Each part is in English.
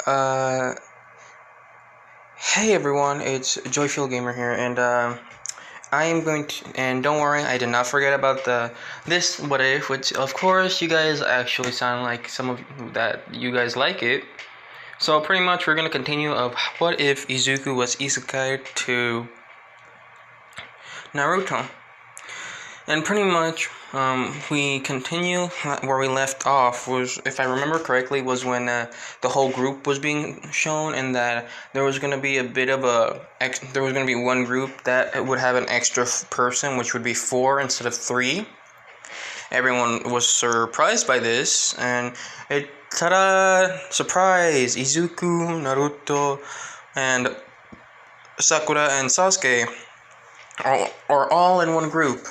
Uh, hey everyone, it's Joyful Gamer here, and I am going to. And don't worry, I did not forget about this what if, which of course you guys actually sound like some of that you guys like it. So pretty much we're gonna continue of what if Izuku was isekai to Naruto. And pretty much, we continue where we left off. Was, if I remember correctly, was when the whole group was being shown, and that there was going to be a bit of there was going to be one group that would have an extra person, which would be 4 instead of 3. Everyone was surprised by this, and ta-da! Surprise! Izuku, Naruto, and Sakura and Sasuke are all in one group.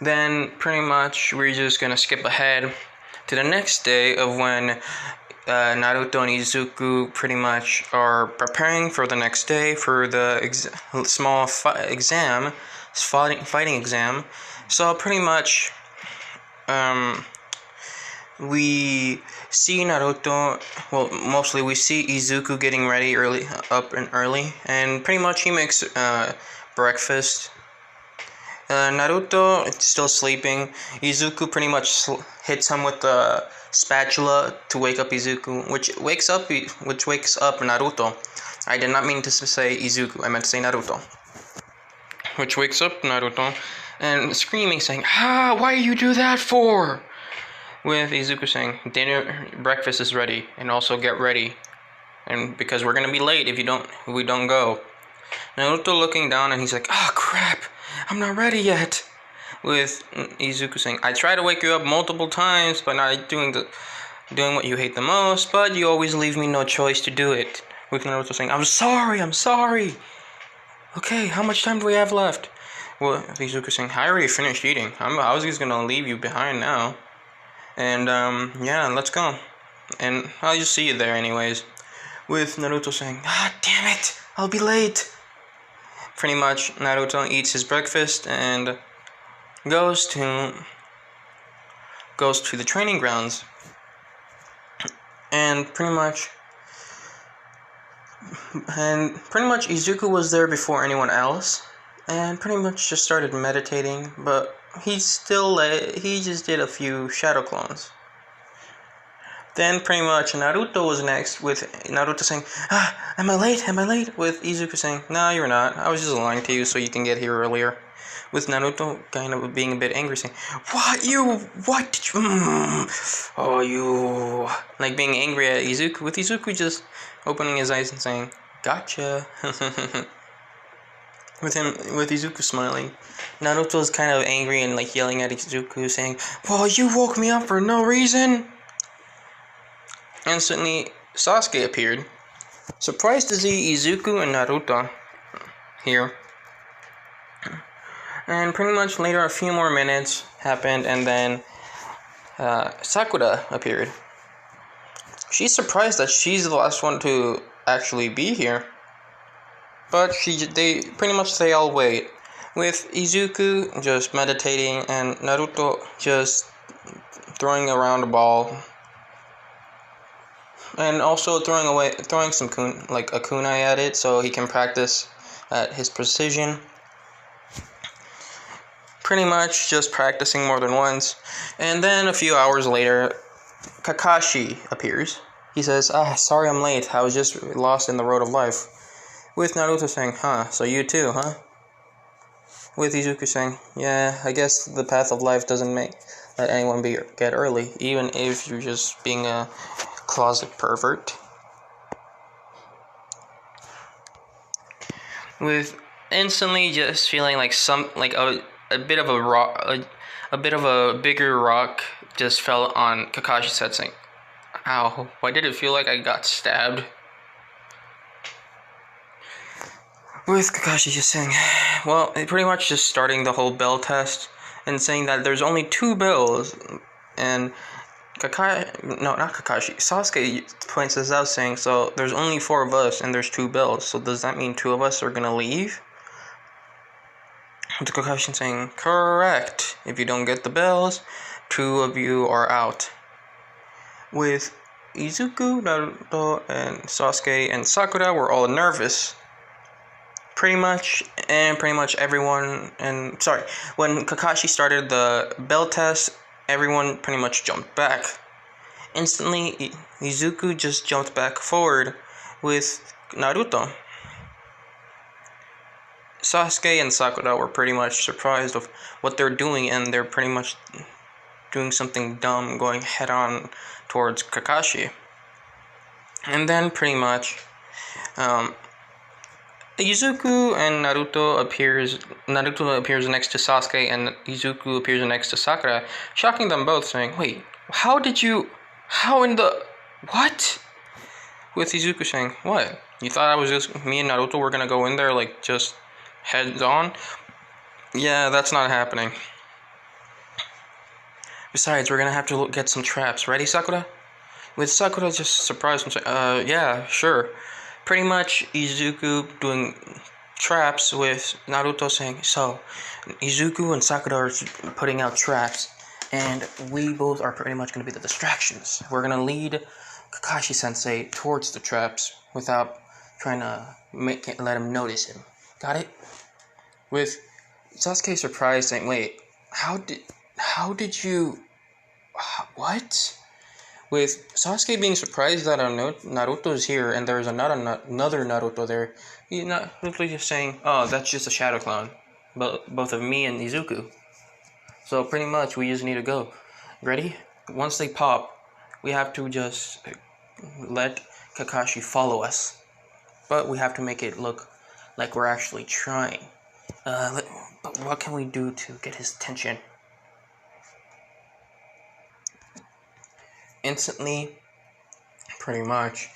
Then pretty much we're just gonna skip ahead to the next day of when Naruto and Izuku pretty much are preparing for the next day for the small fighting exam. So pretty much we see Naruto, well, mostly we see Izuku getting ready early, and pretty much he makes breakfast. Naruto is still sleeping. Izuku pretty much hits him with the spatula to wake up Izuku, which wakes up Naruto. I did not mean to say Izuku, I meant to say Naruto. Which wakes up Naruto and screaming, saying, why you do that for? With Izuku saying, breakfast is ready, and also get ready. And because we're gonna be late if we don't go. Naruto looking down and he's like, crap, I'm not ready yet. With Izuku saying, I try to wake you up multiple times by not doing what you hate the most, but you always leave me no choice to do it. With Naruto saying, I'm sorry. Okay, how much time do we have left? Well, Izuku saying, I already finished eating. I was just gonna leave you behind now. And yeah, let's go. And I'll just see you there anyways. With Naruto saying, damn it, I'll be late. Pretty much, Naruto eats his breakfast and goes to the training grounds. And pretty much Izuku was there before anyone else, and pretty much just started meditating, but he just did a few shadow clones. Then pretty much Naruto was next, with Naruto saying, am I late? With Izuku saying, no, you're not. I was just lying to you so you can get here earlier. With Naruto kind of being a bit angry, saying, what did you, like being angry at Izuku, with Izuku just opening his eyes and saying, gotcha. With Izuku smiling. Naruto's kind of angry and like yelling at Izuku, saying, you woke me up for no reason. Instantly, Sasuke appeared, surprised to see Izuku and Naruto here. And pretty much later, a few more minutes happened, and then Sakura appeared. She's surprised that she's the last one to actually be here, but they all wait, with Izuku just meditating and Naruto just throwing around a ball. And also throwing some a kunai at it so he can practice at his precision. Pretty much just practicing more than once. And then a few hours later, Kakashi appears. He says, sorry I'm late. I was just lost in the road of life. With Naruto saying, so you too, huh? With Izuku saying, yeah, I guess the path of life doesn't let anyone get early, even if you're just being a closet pervert. With instantly just feeling like a bit of a rock, a bit of a bigger rock just fell on Kakashi's head, saying, ow, why did it feel like I got stabbed? With Kakashi just saying, pretty much just starting the whole bell test and saying that there's only 2 bells, and Sasuke points this out, saying, so there's only 4 of us and there's 2 bells, so does that mean 2 of us are gonna leave? With Kakashi saying, correct, if you don't get the bells, 2 of you are out. With Izuku, Naruto, and Sasuke and Sakura were all nervous. Pretty much everyone, and sorry, when Kakashi started the bell test, everyone pretty much jumped back. Instantly, Izuku just jumped back forward with Naruto. Sasuke and Sakura were pretty much surprised of what they're doing, and they're pretty much doing something dumb, going head on towards Kakashi. And then pretty much, Izuku and Naruto appears next to Sasuke, and Izuku appears next to Sakura, shocking them both, saying, "Wait, how in the, what?" With Izuku saying, "What? You thought I was just, me and Naruto were gonna go in there, like, just heads on? Yeah, that's not happening. Besides, we're gonna have to get some traps. Ready, Sakura?" With Sakura just surprised and saying, yeah, sure." Pretty much Izuku doing traps with Naruto saying, "So, Izuku and Sakura are putting out traps, and we both are pretty much going to be the distractions. We're going to lead Kakashi-sensei towards the traps without trying to let him notice him. Got it?" With Sasuke surprised saying, "Wait, how did you, what?" With Sasuke being surprised that Naruto is here and there's another Naruto there, Naruto just saying, "Oh, that's just a shadow clone, both of me and Izuku. So pretty much we just need to go. Ready? Once they pop, we have to just let Kakashi follow us. But we have to make it look like we're actually trying. But what can we do to get his attention?" Instantly, pretty much,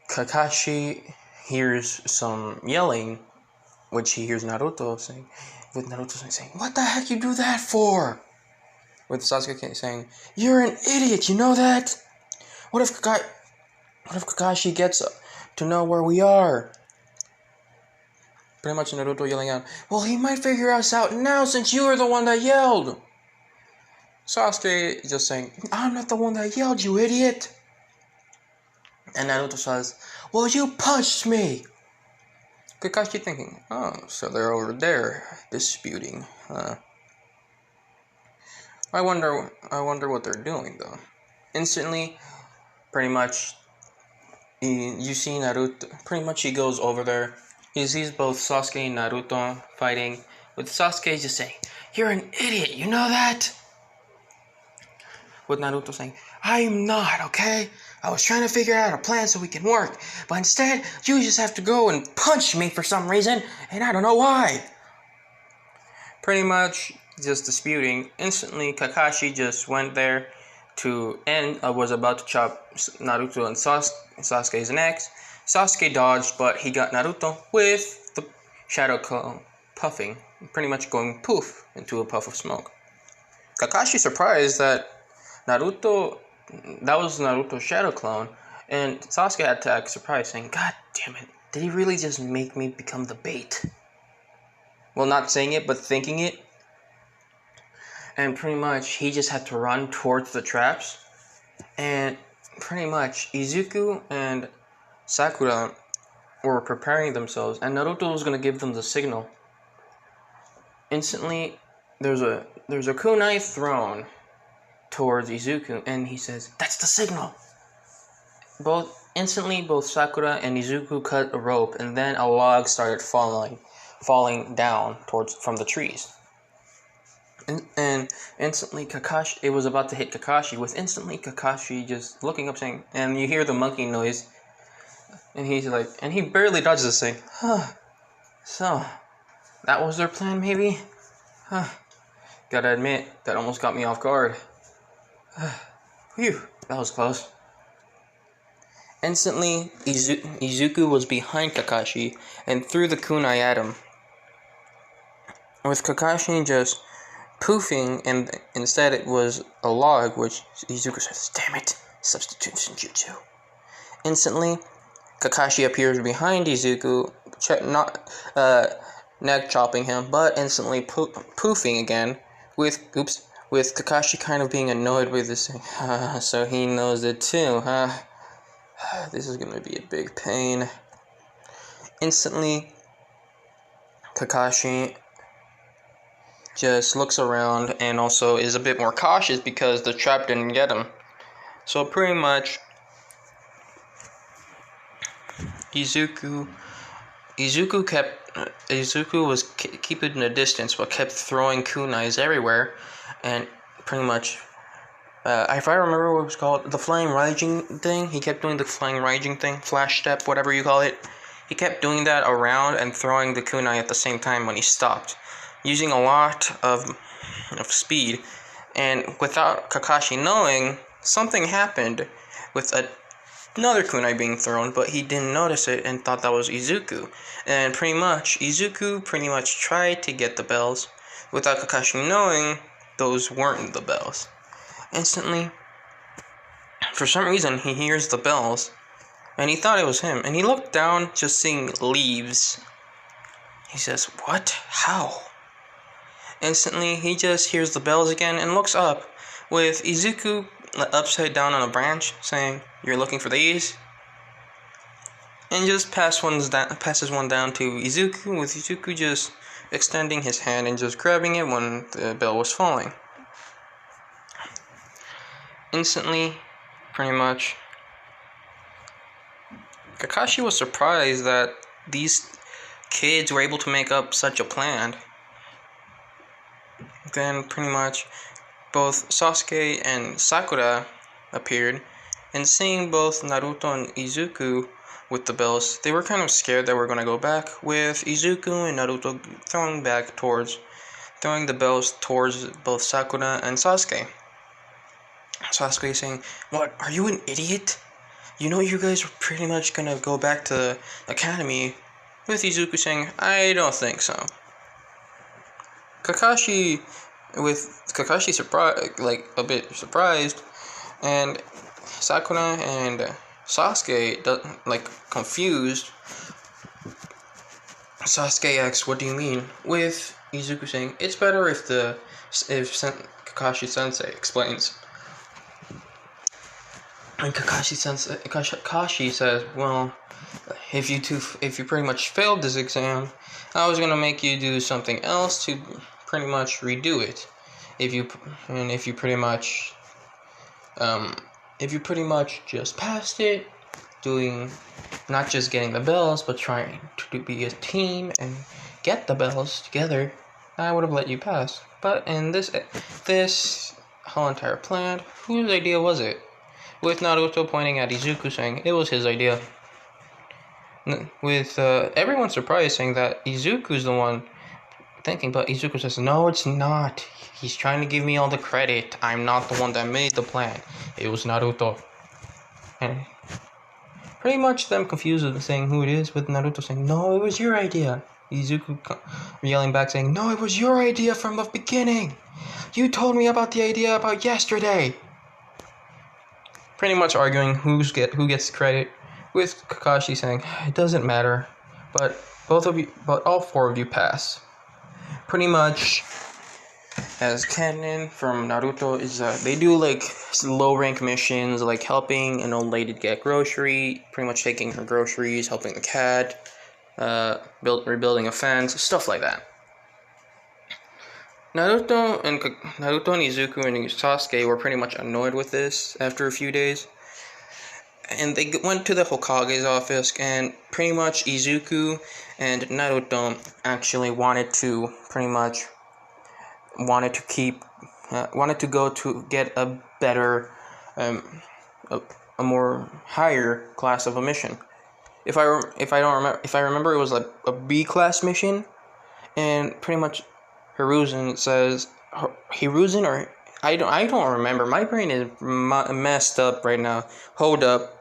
Kakashi hears some yelling, which he hears Naruto saying, "What the heck you do that for?" With Sasuke saying, "You're an idiot, you know that? What if Kakashi gets to know where we are?" Pretty much Naruto yelling out, "Well, he might figure us out now since you were the one that yelled." Sasuke just saying, "I'm not the one that yelled, you idiot." And Naruto says, "Well, you punched me." Kakashi thinking, "Oh, so they're over there disputing. I wonder what they're doing though." Instantly, pretty much, you see Naruto. Pretty much, he goes over there. He sees both Sasuke and Naruto fighting. With Sasuke just saying, "You're an idiot, you know that?" With Naruto saying, "I am not, okay? I was trying to figure out a plan so we can work, but instead, you just have to go and punch me for some reason, and I don't know why." Pretty much just disputing. Instantly, Kakashi just went there was about to chop Naruto and Sasuke's necks. Sasuke dodged, but he got Naruto with the shadow clone puffing, pretty much going poof into a puff of smoke. Kakashi surprised that was Naruto's shadow clone, and Sasuke had to act surprised, saying, "God damn it, did he really just make me become the bait?" Well, not saying it, but thinking it. And pretty much, he just had to run towards the traps, and pretty much, Izuku and Sakura were preparing themselves, and Naruto was going to give them the signal. Instantly, there's a kunai thrown towards Izuku, and he says, "That's the signal." Both Sakura and Izuku cut a rope, and then a log started falling down from the trees. And instantly it was about to hit Kakashi, with instantly Kakashi just looking up saying, and you hear the monkey noise, and he's like, and he barely dodges this thing. So, that was their plan maybe? Gotta admit, that almost got me off guard. Phew, that was close. Instantly, Izuku was behind Kakashi and threw the kunai at him. With Kakashi just poofing, and instead it was a log, which Izuku says, "Damn it, substitution jutsu." Instantly, Kakashi appears behind Izuku, neck chopping him, but instantly poofing again with with Kakashi kind of being annoyed with this, so he knows it too, huh? This is gonna be a big pain. Instantly, Kakashi just looks around and also is a bit more cautious because the trap didn't get him. So pretty much, Izuku was keeping the distance, but kept throwing kunais everywhere, and pretty much, if I remember what it was called, the flying Raijin thing. He kept doing the flying Raijin thing, flash step, whatever you call it. He kept doing that around and throwing the kunai at the same time when he stopped, using a lot of speed, and without Kakashi knowing, something happened with another kunai being thrown, but he didn't notice it and thought that was Izuku. And Izuku pretty much tried to get the bells without Kakashi knowing those weren't the bells. Instantly, for some reason, he hears the bells and he thought it was him. And he looked down, just seeing leaves. He says, "What? How?" Instantly, he just hears the bells again and looks up with Izuku upside down on a branch, saying, "You're looking for these?" And just passes one down to Izuku, with Izuku just extending his hand and just grabbing it when the bell was falling. Instantly, pretty much, Kakashi was surprised that these kids were able to make up such a plan. Then, pretty much, both Sasuke and Sakura appeared, and seeing both Naruto and Izuku with the bells, they were kind of scared that we're going to go back, with Izuku and Naruto throwing the bells towards both Sakura and Sasuke. Sasuke saying, "What, are you an idiot? You know you guys are pretty much going to go back to the academy," with Izuku saying, "I don't think so." Kakashi surprised, like a bit surprised, and Sakura and Sasuke, like confused. Sasuke asks, "What do you mean?" with Izuku saying, "It's better if Kakashi Sensei explains." And Kakashi says, "Well, if you pretty much failed this exam, I was gonna make you do something else to pretty much redo it. If you pretty much just passed it, doing not just getting the bells, but trying to be a team and get the bells together, I would have let you pass. But in this whole entire plan, whose idea was it?" With Naruto pointing at Izuku saying it was his idea. With everyone surprised, saying that Izuku's the one thinking, but Izuku says, "No, it's not. He's trying to give me all the credit. I'm not the one that made the plan. It was Naruto." And pretty much them confused with saying who it is, with Naruto saying, "No, it was your idea." Izuku yelling back saying, "No, it was your idea from the beginning. You told me about the idea about yesterday." Pretty much arguing who gets credit, with Kakashi saying, "It doesn't matter, but all four of you pass." Pretty much, as canon from Naruto is they do like low rank missions, like helping an old lady get grocery, pretty much taking her groceries, helping the cat, rebuilding a fence, stuff like that. Naruto and Izuku and Sasuke were pretty much annoyed with this after a few days, and they went to the Hokage's office, and pretty much Izuku and Naruto actually wanted to go to get a better, a more higher class of a mission. If I remember, it was like a B class mission, and pretty much Hiruzen says, or I don't remember. My brain is messed up right now. Hold up.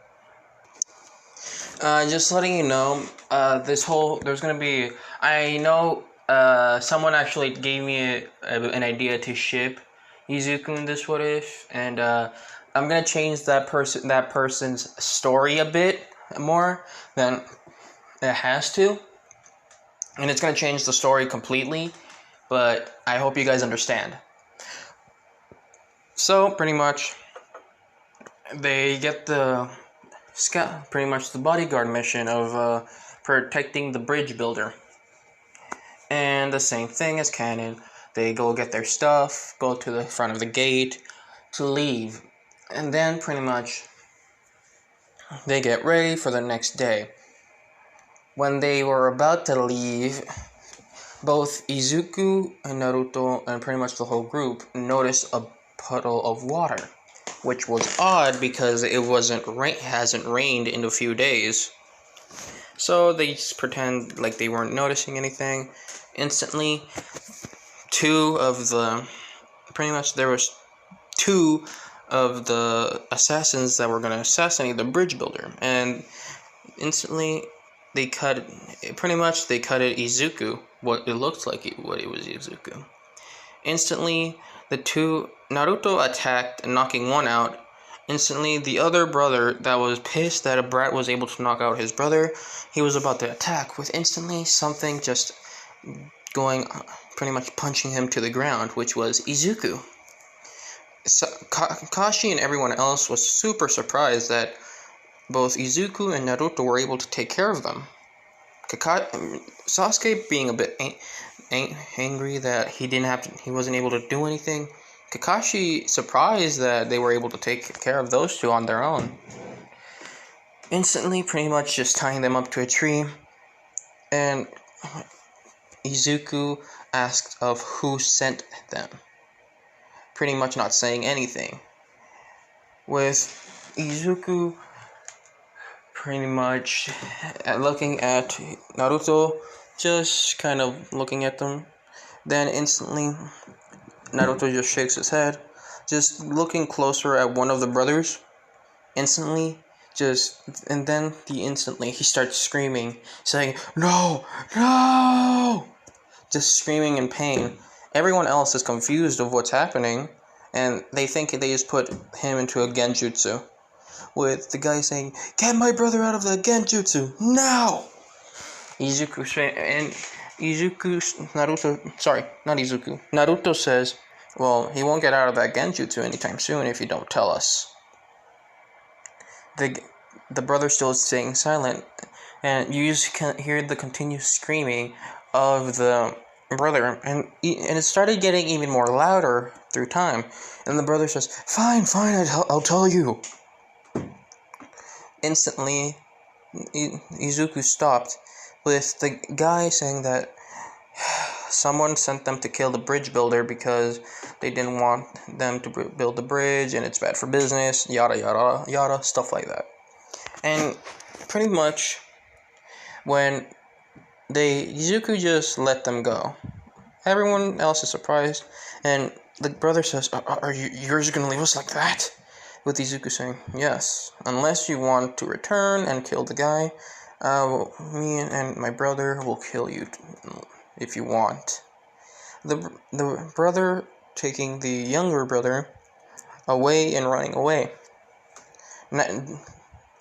Just letting you know, there's gonna be, I know, someone actually gave me an idea to ship Izuku in this what if, and I'm gonna change that person's story a bit more than it has to, and it's gonna change the story completely, but I hope you guys understand. So pretty much they get pretty much the bodyguard mission of protecting the bridge builder. And the same thing as Karin, they go get their stuff, go to the front of the gate to leave. And then pretty much they get ready for the next day. When they were about to leave, both Izuku and Naruto and pretty much the whole group noticed a puddle of water, which was odd because it hasn't rained in a few days. So they just pretend like they weren't noticing anything. Instantly, there was two of the assassins that were going to assassinate the bridge builder, and instantly they cut it Izuku, what it looked like it was Izuku. Instantly, the two Naruto attacked, knocking one out. Instantly, the other brother that was pissed that a brat was able to knock out his brother, he was about to attack with instantly something just going, pretty much punching him to the ground, which was Izuku. So, Kakashi and everyone else was super surprised that both Izuku and Naruto were able to take care of them. Sasuke being a bit angry that he wasn't able to do anything. Kakashi surprised that they were able to take care of those two on their own. Instantly, pretty much just tying them up to a tree, and Izuku asked of who sent them, pretty much not saying anything. With Izuku pretty much looking at Naruto, just kind of looking at them. Then instantly, Naruto just shakes his head, just looking closer at one of the brothers. Instantly, he starts screaming, saying, "No! No!" Just screaming in pain. Everyone else is confused of what's happening, and they think they just put him into a genjutsu. With the guy saying, "Get my brother out of the genjutsu, now!" Naruto says, "Well, he won't get out of that genjutsu anytime soon if you don't tell us." The brother still is staying silent, and you just can hear the continuous screaming of the brother, and it started getting even more louder through time. And the brother says, "Fine, I'll tell you." Instantly, Izuku stopped, with the guy saying that someone sent them to kill the bridge builder because they didn't want them to build the bridge and it's bad for business, yada yada yada, stuff like that. And pretty much when Izuku just let them go, everyone else is surprised, and the brother says, "Are you're just gonna leave us like that?" With Izuku saying, "Yes, unless you want to return and kill the guy, me and my brother will kill you if you want." The brother taking the younger brother away and running away.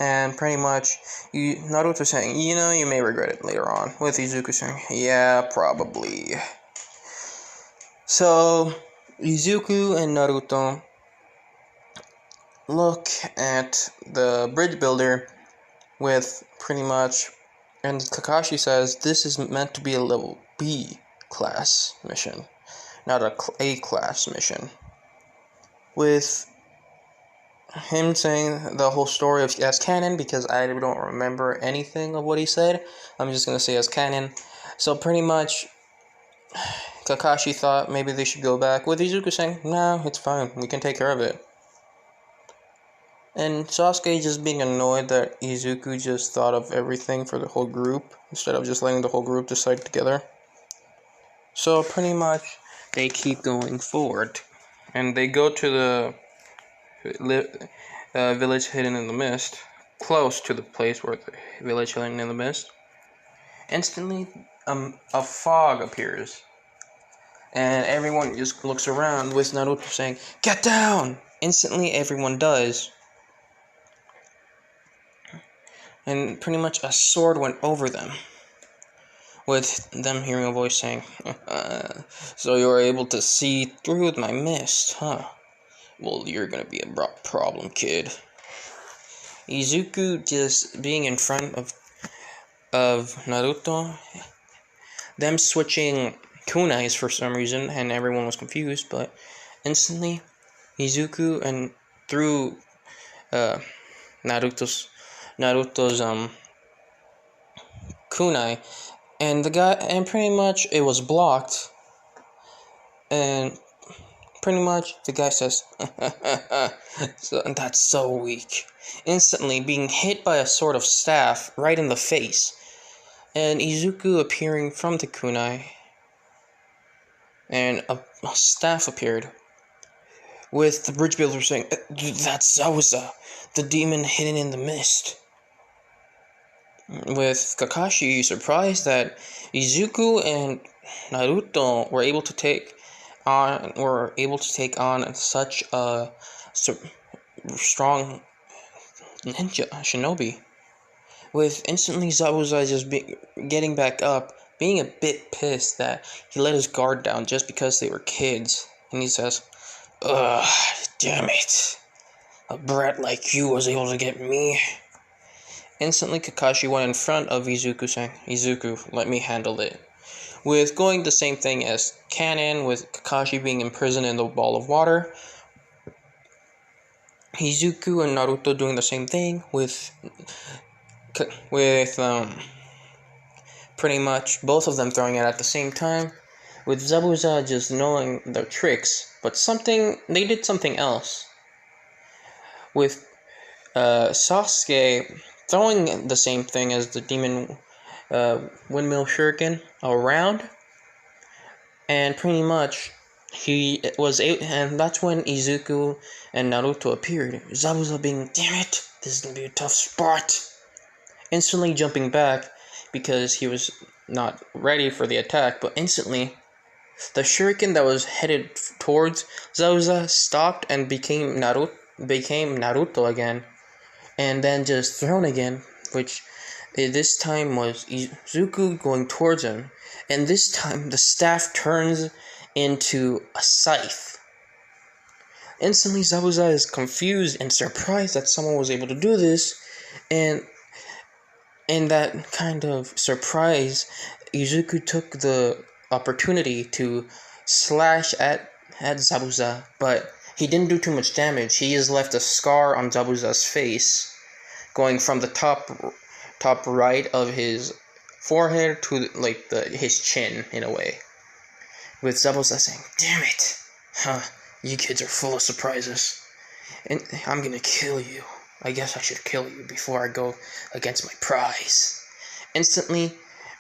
And pretty much, Naruto saying, "You may regret it later on." With Izuku saying, "Yeah, probably." So, Izuku and Naruto look at the bridge builder with pretty much, and Kakashi says this is meant to be a level B class mission, not a A class mission. With him saying the whole story as canon, because I don't remember anything of what he said, I'm just gonna say as canon. So pretty much, Kakashi thought maybe they should go back, with Izuku saying, "No, it's fine, we can take care of it." And Sasuke just being annoyed that Izuku just thought of everything for the whole group, instead of just letting the whole group decide together. So pretty much, they keep going forward, and they go to the village hidden in the mist, close to the place where the village hidden in the mist. Instantly, a fog appears, and everyone just looks around with Naruto saying, "Get down!" Instantly, everyone does. And pretty much a sword went over them, with them hearing a voice saying, "So you were able to see through my mist, huh? Well, you're gonna be a problem, kid. Izuku just being in front of Naruto, them switching kunais for some reason, and everyone was confused, but instantly Izuku and through uh, Naruto's kunai, and the guy, and pretty much it was blocked, and pretty much the guy says, so, that's so weak. Instantly being hit by a sort of staff right in the face, and Izuku appearing from the kunai, and a staff appeared, with the bridge builder saying, that's Zabuza, the demon hidden in the mist. With Kakashi surprised that Izuku and Naruto were able to take on such a strong ninja shinobi. With instantly Zabuza just getting back up, being a bit pissed that he let his guard down just because they were kids, and he says, "Ugh, damn it! A brat like you was able to get me." Instantly, Kakashi went in front of Izuku, saying, "Izuku, let me handle it." With going the same thing as Karin, with Kakashi being imprisoned in the ball of water, Izuku and Naruto doing the same thing with pretty much both of them throwing it at the same time, with Zabuza just knowing their tricks, but they did something else. With Sasuke throwing the same thing as the demon windmill shuriken around, and pretty much and that's when Izuku and Naruto appeared. Zabuza being, damn it, this is gonna be a tough spot. Instantly jumping back because he was not ready for the attack, but instantly the shuriken that was headed towards Zabuza stopped and became Naruto again, and then just thrown again, which this time was Izuku going towards him, and this time the staff turns into a scythe. Instantly Zabuza is confused and surprised that someone was able to do this, and in that kind of surprise, Izuku took the opportunity to slash at Zabuza, but he didn't do too much damage. He just left a scar on Zabuza's face, going from the top right of his forehead to his chin in a way. With Zabuza saying, "Damn it, you kids are full of surprises, and I'm gonna kill you. I guess I should kill you before I go against my prize." Instantly,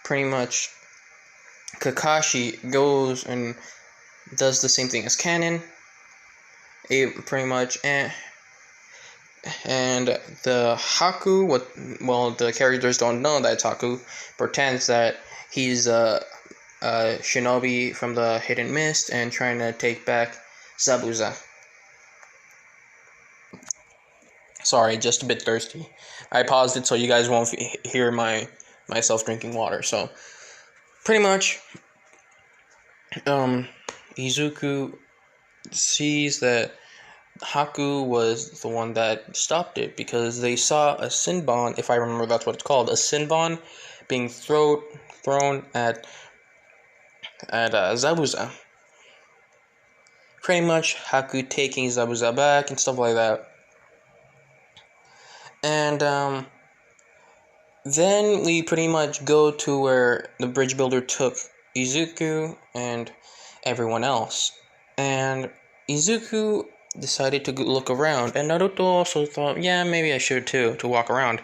pretty much, Kakashi goes and does the same thing as Karin. Pretty much, and the Haku, the characters don't know that it's Haku, pretends that he's a shinobi from the Hidden Mist and trying to take back Zabuza. Sorry, just a bit thirsty. I paused it so you guys won't hear myself drinking water. So, pretty much, Izuku sees that Haku was the one that stopped it because they saw a Sinbon, if I remember that's what it's called, a Sinbon being thrown at Zabuza. Pretty much Haku taking Zabuza back and stuff like that. And then we pretty much go to where the bridge builder took Izuku and everyone else. And Izuku decided to look around, and Naruto also thought, yeah, maybe I should too, to walk around.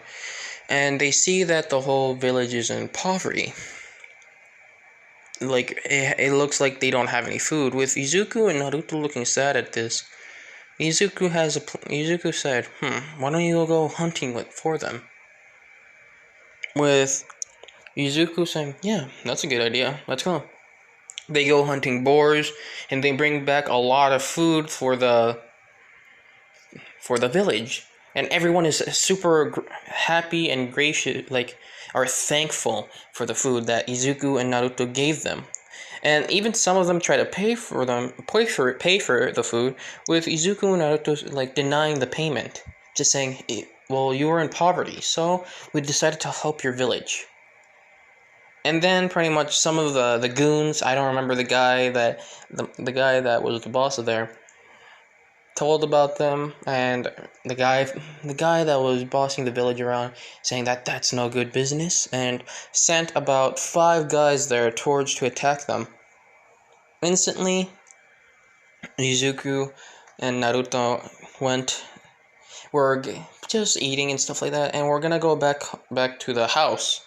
And they see that the whole village is in poverty. It looks like they don't have any food. With Izuku and Naruto looking sad at this, Izuku said, why don't you go hunting for them? With Izuku saying, yeah, that's a good idea, let's go. They go hunting boars, and they bring back a lot of food for the village. And everyone is super happy and gracious, are thankful for the food that Izuku and Naruto gave them. And even some of them try to pay for the food, with Izuku and Naruto like denying the payment, just saying, "Well, you were in poverty, so we decided to help your village." And then pretty much some of the goons, I don't remember the guy that was the boss of there, told about them, and the guy that was bossing the village around, saying that that's no good business, and sent about 5 guys there towards to attack them. Instantly, Izuku and Naruto were just eating and stuff like that, and we're gonna go back to the house.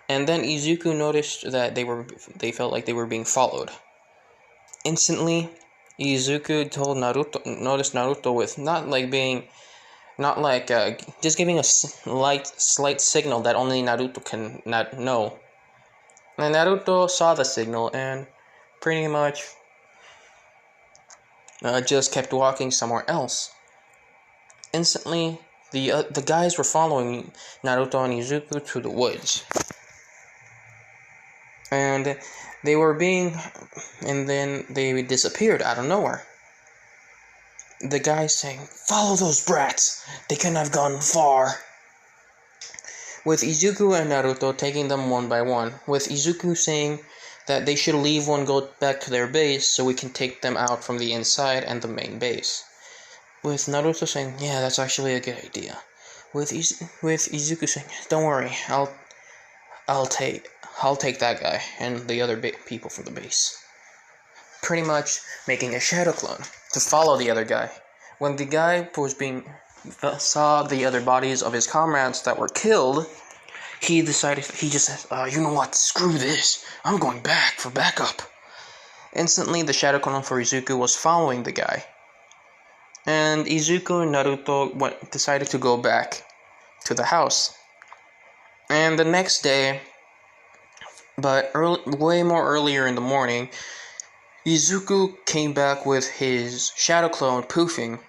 And then Izuku noticed that they felt like they were being followed. Instantly, Izuku noticed Naruto with just giving a slight signal that only Naruto can not know. And Naruto saw the signal and pretty much just kept walking somewhere else. Instantly, the guys were following Naruto and Izuku to the woods. And then they disappeared out of nowhere. The guys saying, "Follow those brats! They couldn't have gone far." With Izuku and Naruto taking them one by one. With Izuku saying that they should leave one, go back to their base so we can take them out from the inside and the main base. With Naruto saying, "Yeah, that's actually a good idea." With Izuku saying, "Don't worry, I'll take that guy and the other people from the base." Pretty much making a shadow clone to follow the other guy. When the guy saw the other bodies of his comrades that were killed, he just said, "You know what, screw this, I'm going back for backup." Instantly, the shadow clone for Izuku was following the guy. And Izuku and Naruto decided to go back to the house. And the next day, but way more earlier in the morning, Izuku came back with his shadow clone poofing.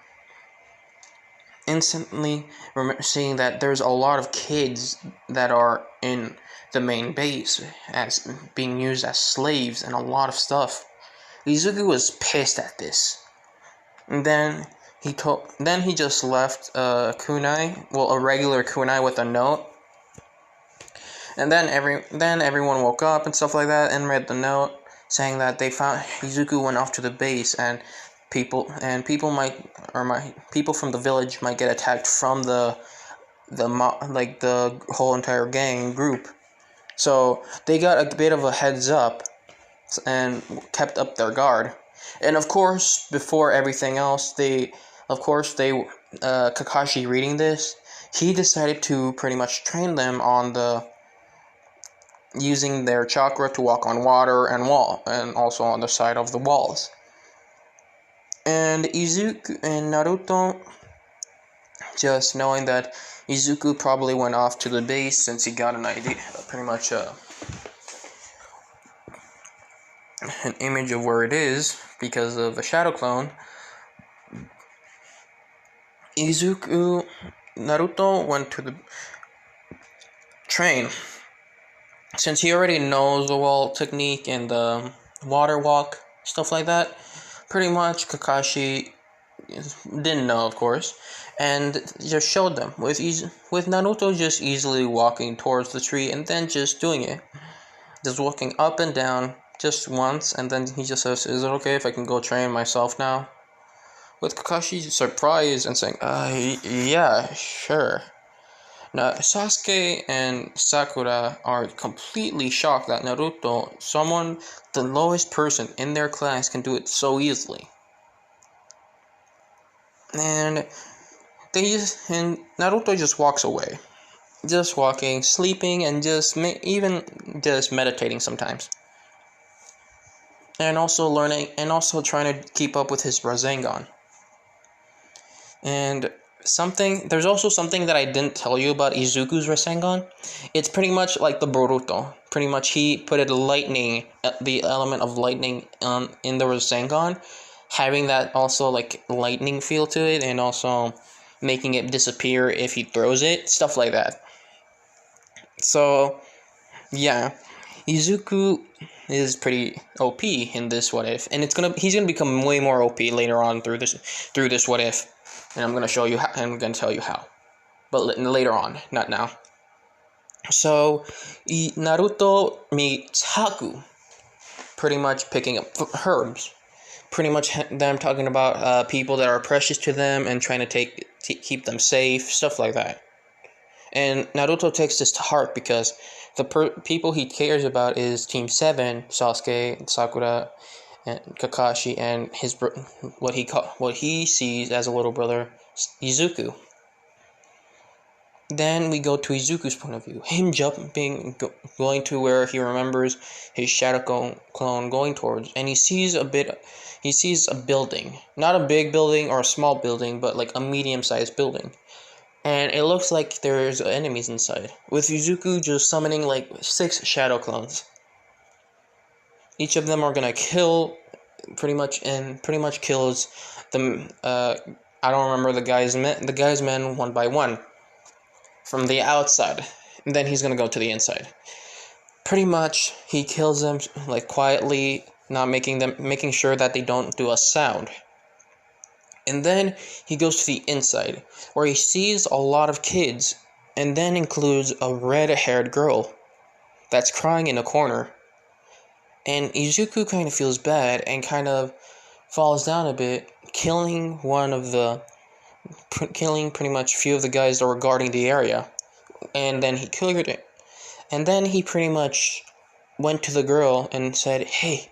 Instantly seeing that there's a lot of kids that are in the main base as being used as slaves and a lot of stuff. Izuku was pissed at this. And then he just left a regular kunai with a note. And then everyone woke up and stuff like that and read the note saying that they found Izuku went off to the base and people from the village might get attacked from the whole entire gang group. So they got a bit of a heads up and kept up their guard. And of course, before everything else, Kakashi reading this, he decided to pretty much train them on using their chakra to walk on water and also on the side of the walls. And Izuku and Naruto, just knowing that Izuku probably went off to the base since he got an idea, pretty much an image of where it is because of a shadow clone. Naruto went to the train. Since he already knows the wall technique and the water walk, stuff like that, pretty much Kakashi didn't know, of course, and just showed them with Naruto just easily walking towards the tree and then just doing it, just walking up and down just once, and then he just says, "Is it okay if I can go train myself now?" With Kakashi surprised and saying, "Yeah, sure." Now, Sasuke and Sakura are completely shocked that Naruto, the lowest person in their class, can do it so easily. And Naruto just walks away. Just walking, sleeping, and even just meditating sometimes. And also trying to keep up with his Rasengan. And there's also something that I didn't tell you about Izuku's Rasengan. It's pretty much like the Boruto. Pretty much he put the element of lightning in the Rasengan, having that also like lightning feel to it, and also making it disappear if he throws it, stuff like that. So, yeah, Izuku is pretty OP in this what if, and he's gonna become way more OP later on through this what if, and I'm gonna show you how, and I'm gonna tell you how, but later on, not now. So, Naruto meets Haku, pretty much picking up herbs. Pretty much them talking about people that are precious to them and trying to keep them safe, stuff like that. And Naruto takes this to heart because the people he cares about is Team 7, Sasuke, Sakura, and Kakashi, and what he sees as a little brother, Izuku. Then we go to Izuku's point of view. Him going to where he remembers his shadow clone going towards, and he sees a building. Not a big building or a small building, but like a medium-sized building. And it looks like there's enemies inside, with Izuku just summoning like 6 shadow clones. Each of them are gonna kill, pretty much kills them. I don't remember the guy's men one by one from the outside, and then he's gonna go to the inside. Pretty much, he kills them like quietly, not making sure that they don't do a sound. And then he goes to the inside, where he sees a lot of kids, and then includes a red-haired girl that's crying in a corner. And Izuku kind of feels bad and kind of falls down a bit, killing pretty much a few of the guys that were guarding the area. And then he killed it. And then he pretty much went to the girl and said, "Hey."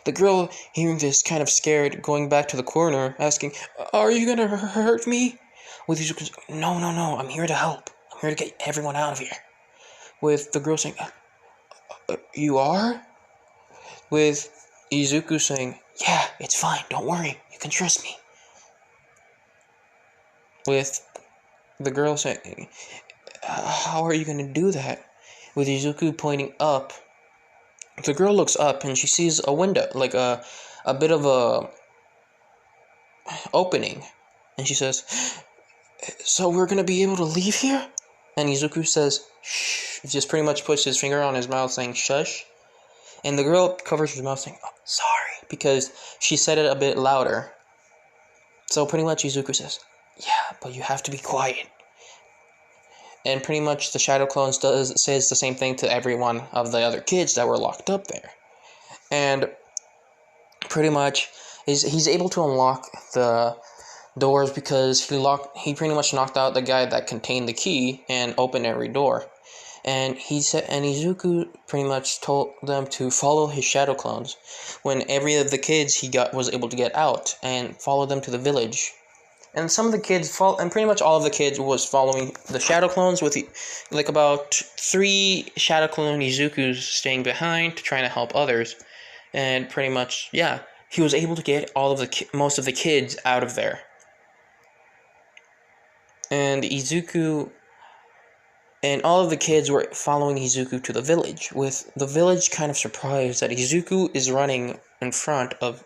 The girl, hearing this, kind of scared, going back to the corner, asking, "Are you gonna hurt me?" With Izuku, "No, I'm here to help. I'm here to get everyone out of here." With the girl saying, "You are?" With Izuku saying, "Yeah, it's fine. Don't worry. You can trust me." With the girl saying, "How are you gonna do that?" With Izuku pointing up. The girl looks up and she sees a window, like a bit of a opening, and she says, "So we're gonna be able to leave here?" And Izuku says, "Shh," just pretty much puts his finger on his mouth saying, "Shush." And the girl covers her mouth saying, "Oh, sorry," because she said it a bit louder. So pretty much Izuku says, "Yeah, but you have to be quiet." And pretty much the Shadow Clones says the same thing to every one of the other kids that were locked up there. And pretty much he's able to unlock the doors because he pretty much knocked out the guy that contained the key and opened every door. And Izuku pretty much told them to follow his Shadow Clones when every of the kids was able to get out and follow them to the village. And some of the kids and pretty much all of the kids was following the Shadow Clones, with like about 3 Shadow Clone Izukus staying behind to trying to help others. And pretty much, yeah, he was able to get most of the kids out of there. And Izuku and all of the kids were following Izuku to the village, with the village kind of surprised that Izuku is running in front of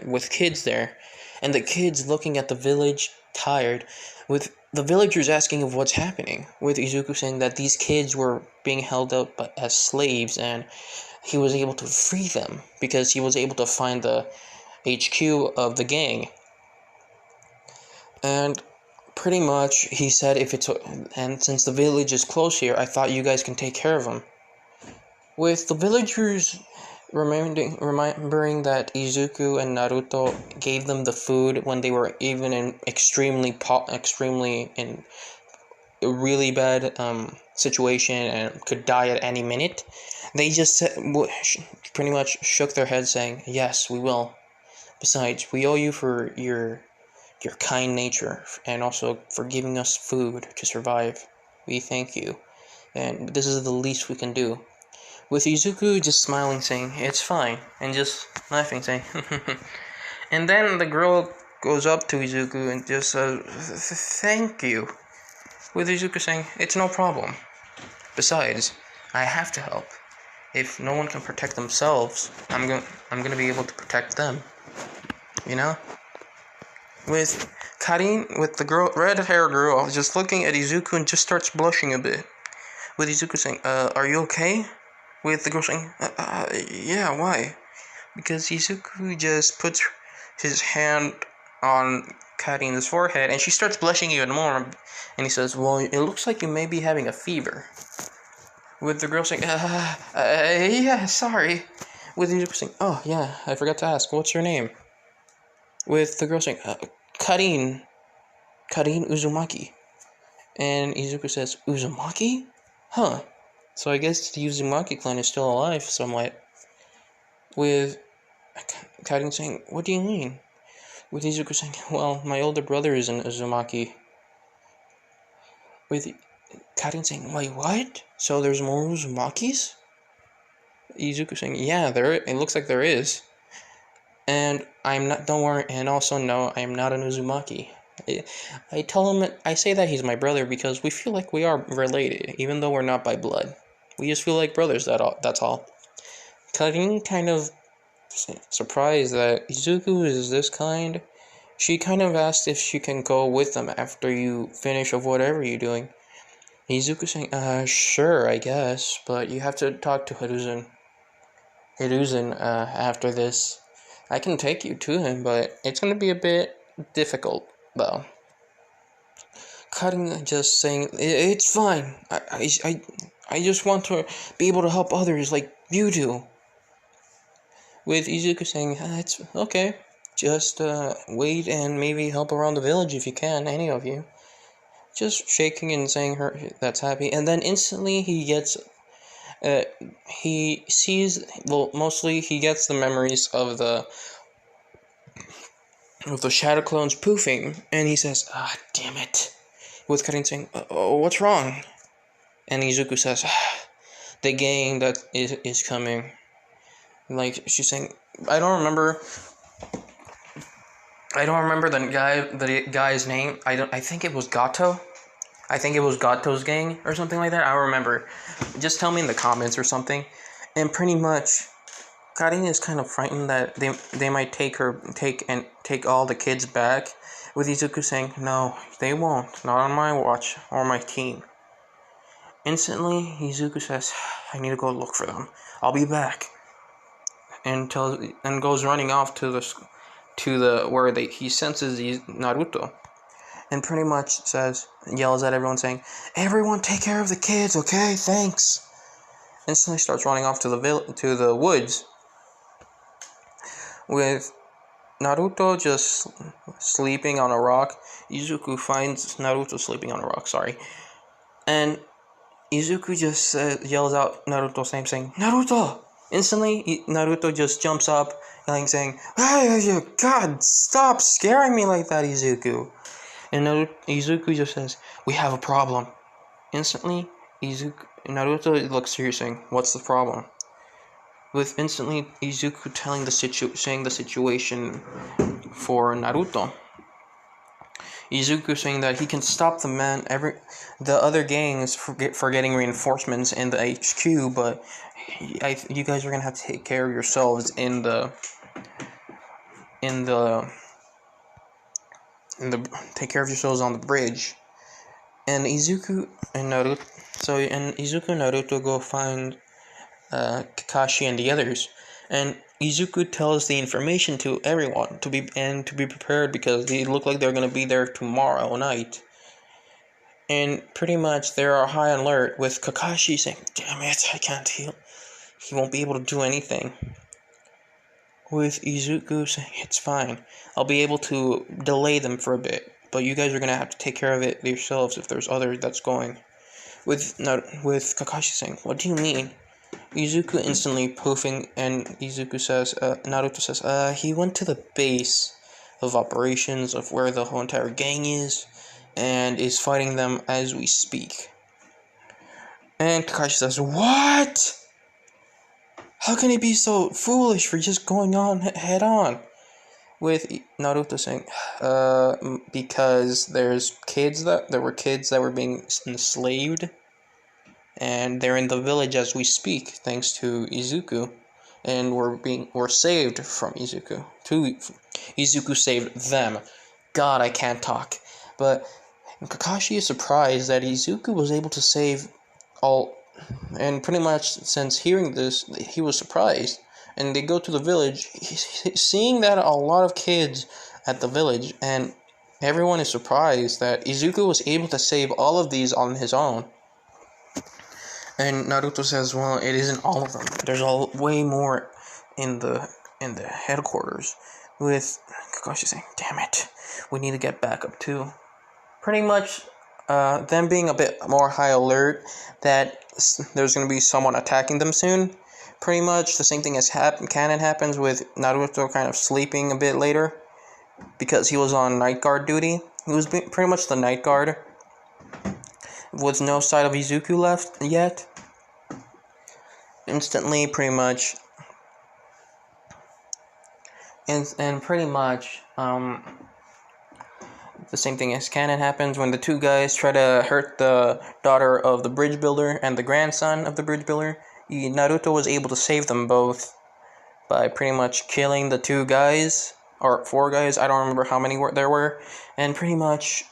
with kids there. And the kids looking at the village, tired, with the villagers asking of what's happening, with Izuku saying that these kids were being held up as slaves, and he was able to free them because he was able to find the HQ of the gang. And pretty much he said, and since the village is close here, I thought you guys can take care of them. With the villagers remembering that Izuku and Naruto gave them the food when they were even in extremely in a really bad situation and could die at any minute, they just pretty much shook their heads saying, "Yes, we will. Besides, we owe you for your kind nature and also for giving us food to survive. We thank you, and this is the least we can do." With Izuku just smiling, saying, "It's fine," and just laughing, saying, And then the girl goes up to Izuku and just says, "Thank you." With Izuku saying, "It's no problem. Besides, I have to help. If no one can protect themselves, I'm gonna be able to protect them. You know?" With Karin, with the red-haired girl, just looking at Izuku and just starts blushing a bit. With Izuku saying, "Are you okay?" With the girl saying, yeah, why? Because Izuku just puts his hand on Karin's forehead, and she starts blushing even more. And he says, well, it looks like you may be having a fever. With the girl saying, yeah, sorry. With Izuku saying, oh, yeah, I forgot to ask, what's your name? With the girl saying, Karin Uzumaki. And Izuku says, Uzumaki? Huh. So I guess the Uzumaki clan is still alive somewhat. With Karin saying, what do you mean? With Izuku saying, well, my older brother is an Uzumaki. With Karin saying, wait, what? So there's more Uzumakis? Izuku saying, yeah, it looks like there is. And I'm not, don't worry, and also no, I am not an Uzumaki. I tell him, I say that he's my brother because we feel like we are related, even though we're not by blood. We just feel like brothers, that's all. Karin kind of surprised that Izuku is this kind. She kind of asked if she can go with them after you finish of whatever you're doing. Izuku saying, sure, I guess, but you have to talk to Hiruzen after this. I can take you to him, but it's gonna be a bit difficult, though. Karin just saying, it's fine. I just want to be able to help others like you do. With Izuku saying, it's okay. Just wait and maybe help around the village if you can, any of you. Just shaking and saying that's happy. And then instantly he gets... he sees... Well, mostly he gets the memories of the shadow clones poofing. And he says, damn it. With Karin saying, oh, what's wrong? And Izuku says, the gang that is coming. Like, she's saying, I don't remember the guy's name. I think it was Gato. I think it was Gato's gang or something like that. I don't remember. Just tell me in the comments or something. And pretty much, Karin is kind of frightened that they might take all the kids back. With Izuku saying, no, they won't. Not on my watch or my team. Instantly, Izuku says, I need to go look for them. I'll be back. And goes running off to the where he senses Naruto. And pretty much yells at everyone saying, everyone take care of the kids, okay? Thanks. Instantly starts running off to the woods. With Naruto just sleeping on a rock. Izuku finds Naruto sleeping on a rock, and Izuku just yells out Naruto's name saying, Naruto! Instantly, Naruto just jumps up, saying, hey, God, stop scaring me like that, Izuku. And Izuku just says, we have a problem. Instantly, Naruto looks serious saying, what's the problem? With instantly Izuku saying the situation for Naruto. Izuku saying that he can stop the other gangs for getting reinforcements in the HQ, but you guys are gonna have to take care of yourselves take care of yourselves on the bridge. And Izuku and Naruto go find Kakashi and the others, and Izuku tells the information to everyone to be prepared because they look like they're gonna be there tomorrow night. And pretty much they are high alert with Kakashi saying, "Damn it, I can't heal. He won't be able to do anything." With Izuku saying, "It's fine. I'll be able to delay them for a bit, but you guys are gonna have to take care of it yourselves if there's others that's going." With Kakashi saying, "What do you mean?" Izuku instantly poofing, and Naruto says, he went to the base of operations of where the whole entire gang is, and is fighting them as we speak. And Kakashi says, what? How can he be so foolish for just going on head on? With Naruto saying, because there were kids that were being enslaved, and they're in the village as we speak, thanks to Izuku, and we're saved from Izuku. Izuku saved them. God, I can't talk. But Kakashi is surprised that Izuku was able to save all and pretty much since hearing this, he was surprised. And they go to the village, seeing that a lot of kids at the village, and everyone is surprised that Izuku was able to save all of these on his own. And Naruto says, "Well, it isn't all of them. There's way more in the headquarters." With Kakashi saying, "Damn it, we need to get back up too." Pretty much, them being a bit more high alert that there's going to be someone attacking them soon. Pretty much the same thing as canon happens with Naruto kind of sleeping a bit later because he was on night guard duty. He was pretty much the night guard with no sight of Izuku left yet. Instantly, pretty much, and pretty much, the same thing as canon happens when the two guys try to hurt the daughter of the bridge builder and the grandson of the bridge builder. Naruto was able to save them both by pretty much killing the two guys, or four guys, I don't remember how many there were, and pretty much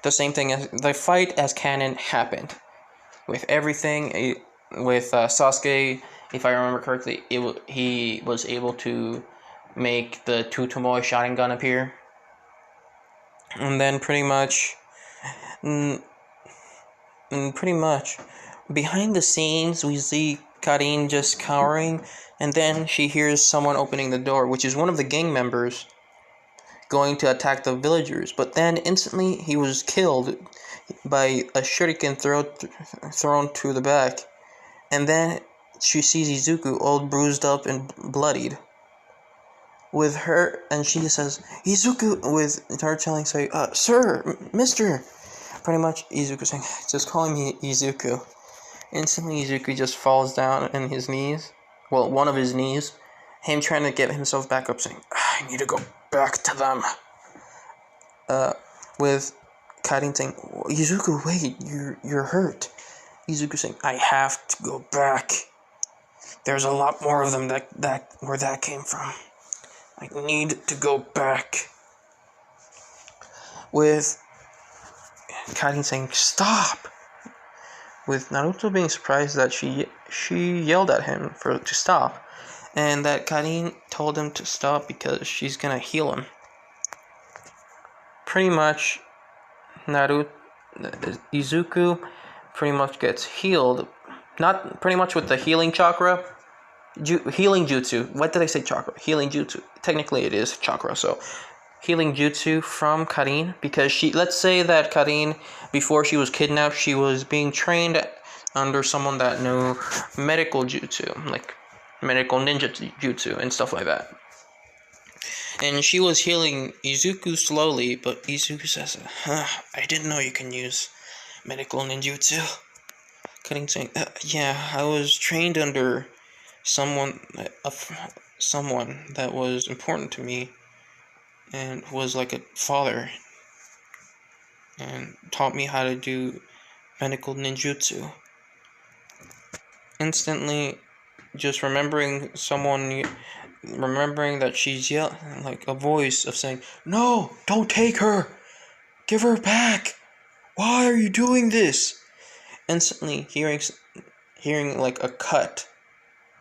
the same thing as the fight as canon happened. With everything, with Sasuke, if I remember correctly, he was able to make the two Tomoe Sharingan appear. And then pretty much, behind the scenes, we see Karin just cowering, and then she hears someone opening the door, which is one of the gang members going to attack the villagers. But then instantly he was killed by a shuriken thrown to the back. And then she sees Izuku all bruised up and bloodied. With her, and she says, "Izuku," with her telling, say, "Sir, mister." Pretty much Izuku saying, "Just calling me Izuku." Instantly Izuku just falls down on his knees. Well, one of his knees. Him trying to get himself back up saying, "I need to go back to them." With Karin saying, "Izuku, wait, you're hurt." Izuku saying, "I have to go back. There's a lot more of them where that came from. I need to go back." With Karin saying, "Stop!" With Naruto being surprised that she yelled at him to stop, and that Karin told him to stop because she's gonna heal him. Pretty much, Izuku pretty much gets healed, not pretty much with the healing chakra, healing jutsu. What did I say? Chakra. Healing jutsu. Technically, it is chakra. So, healing jutsu from Karin, because let's say that Karin, before she was kidnapped, she was being trained under someone that knew medical jutsu, like medical ninja jutsu and stuff like that. And she was healing Izuku slowly, but Izuku says, "I didn't know you can use medical ninjutsu." Karin saying, "Yeah, I was trained under someone that was important to me and was like a father and taught me how to do medical ninjutsu." Instantly, just remembering that she's yelling, like a voice of saying, "No, don't take her, give her back, why are you doing this?" Instantly hearing like a cut.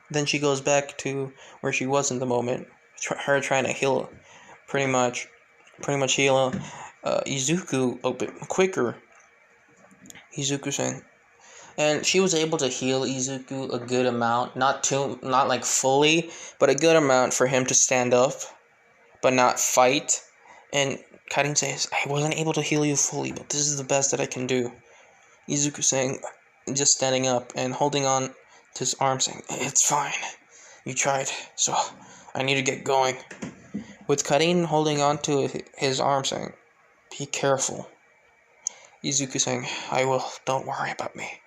Then she goes back to where she was in the moment, her trying to heal, pretty much heal Izuku a bit quicker. Izuku saying, and she was able to heal Izuku a good amount, not like fully, but a good amount for him to stand up, but not fight. And Karin says, "I wasn't able to heal you fully, but this is the best that I can do." Izuku saying, just standing up and holding on to his arm saying, "It's fine. You tried, so I need to get going." With Karin holding on to his arm saying, "Be careful." Izuku saying, "I will, don't worry about me."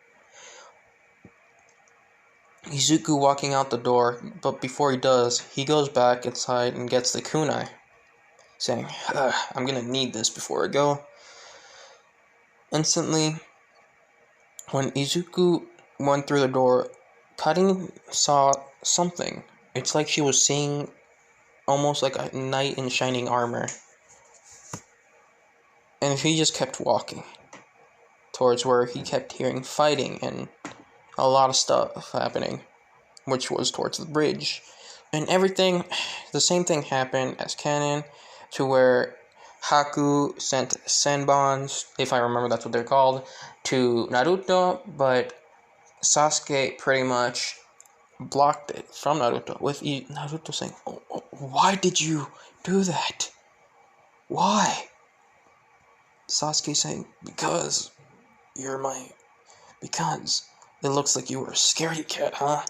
Izuku walking out the door, but before he does, he goes back inside and gets the kunai, saying, "I'm gonna need this before I go." Instantly, when Izuku went through the door, Karin saw something. It's like she was seeing almost like a knight in shining armor. And he just kept walking towards where he kept hearing fighting and a lot of stuff happening, which was towards the bridge. And everything, the same thing happened as canon, to where Haku sent Senbons, if I remember that's what they're called, to Naruto, but Sasuke pretty much blocked it from Naruto, with Naruto saying, why did you do that? Why? Sasuke saying, because it looks like you were a scaredy cat, huh?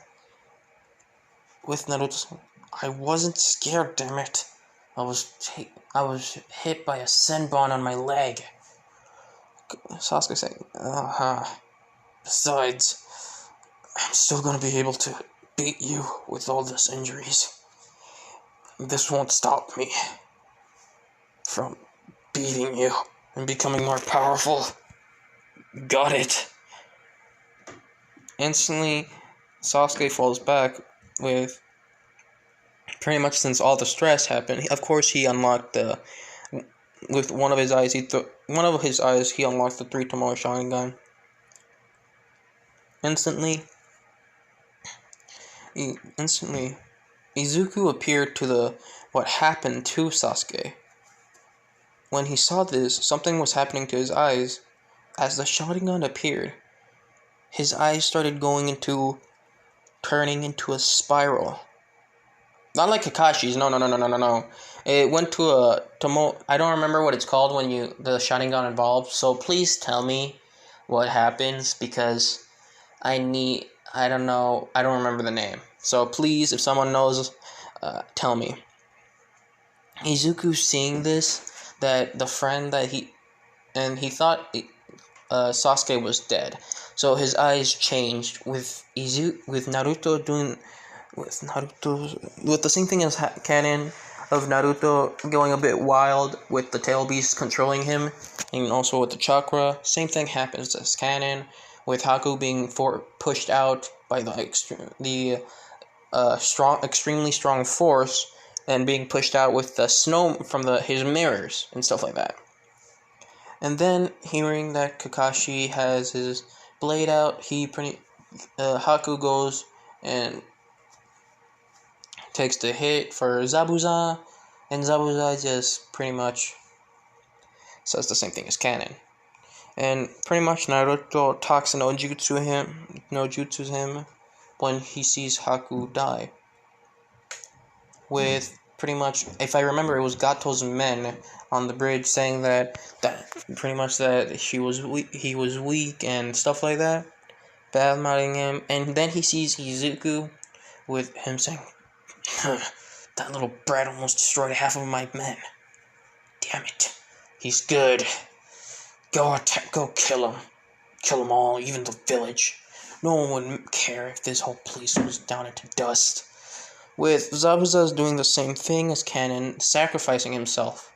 With Naruto saying, I wasn't scared, damn it. I was hit by a senbon on my leg. Sasuke saying, besides, I'm still gonna be able to beat you with all these injuries. This won't stop me from beating you and becoming more powerful. Got it. Instantly, Sasuke falls back with, pretty much since all the stress happened, of course he unlocked with one of his eyes, he unlocked the 3 Tomoe Sharingan. Instantly, Izuku appeared to what happened to Sasuke. When he saw this, something was happening to his eyes. As the Sharingan appeared, his eyes started turning into a spiral. Not like Kakashi's, no. It went to a I don't remember what it's called when the Sharingan evolves, so please tell me what happens, because I don't know, I don't remember the name. So please, if someone knows, tell me. Izuku seeing this, that the friend that he thought Sasuke was dead. So his eyes changed with Naruto doing with the same thing as canon of Naruto going a bit wild with the tail beast controlling him, and also with the chakra. Same thing happens as canon with Haku being pushed out by the extremely strong force, and being pushed out with the snow from his mirrors and stuff like that. And then hearing that Kakashi has his blade out, Haku goes and takes the hit for Zabuza, and Zabuza just pretty much says the same thing as canon. And pretty much Naruto talks no jutsu him when he sees Haku die. With pretty much, if I remember, it was Gato's men on the bridge saying that pretty much that he was weak and stuff like that, bad-mouthing him. And then he sees Izuku with him saying, that little brat almost destroyed half of my men. Damn it. He's good. Go kill him. Kill them all, even the village. No one would care if this whole place was down into dust. With Zabuza doing the same thing as canon, sacrificing himself,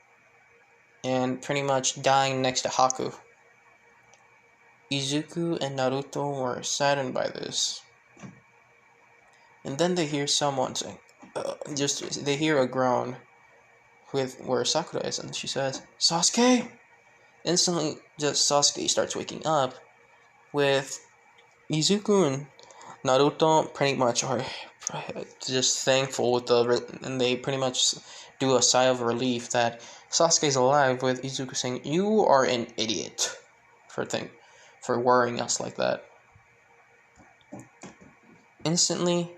and pretty much dying next to Haku. Izuku and Naruto were saddened by this. And then they hear someone saying, they hear a groan with where Sakura is, and she says, Sasuke? Instantly, just Sasuke starts waking up, with Izuku and Naruto pretty much are just thankful and they pretty much do a sigh of relief that Sasuke's alive, with Izuku saying, you are an idiot for worrying us like that. Instantly,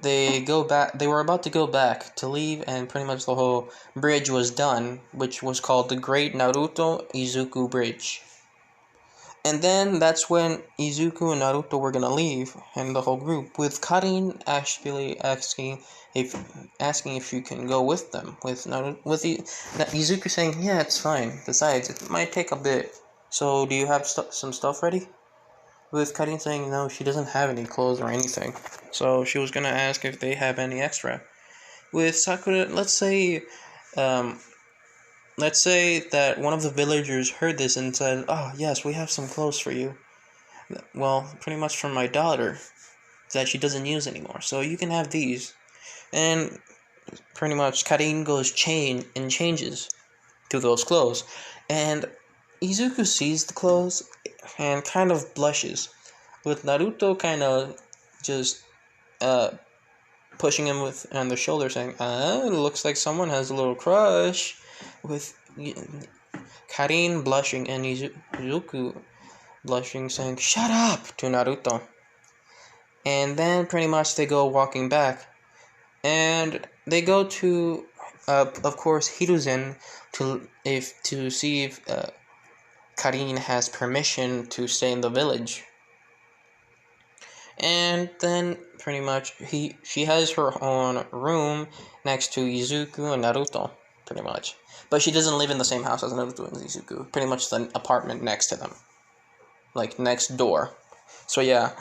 they were about to go back to leave, and pretty much the whole bridge was done, which was called the Great Naruto Izuku Bridge. And then that's when Izuku and Naruto were gonna leave, and the whole group, with Karin actually asking if you can go with them, with Izuku saying, yeah, it's fine. Besides, it might take a bit. So, do you have some stuff ready? With Karin saying no, she doesn't have any clothes or anything. So she was gonna ask if they have any extra. With Sakura, let's say that one of the villagers heard this and said, oh, yes, we have some clothes for you. Well, pretty much from my daughter that she doesn't use anymore. So you can have these. And pretty much Karin goes changes to those clothes. And Izuku sees the clothes and kind of blushes. with Naruto kind of just pushing him on the shoulder, saying, it looks like someone has a little crush," with Karin blushing and Izuku blushing, saying, "Shut up," to Naruto. And then pretty much they go walking back, and they go to, of course, Hiruzen to see if Karin has permission to stay in the village. And then pretty much she has her own room next to Izuku and Naruto, pretty much. But she doesn't live in the same house as Naruto and Izuku. Pretty much the apartment next to them, like next door. So yeah.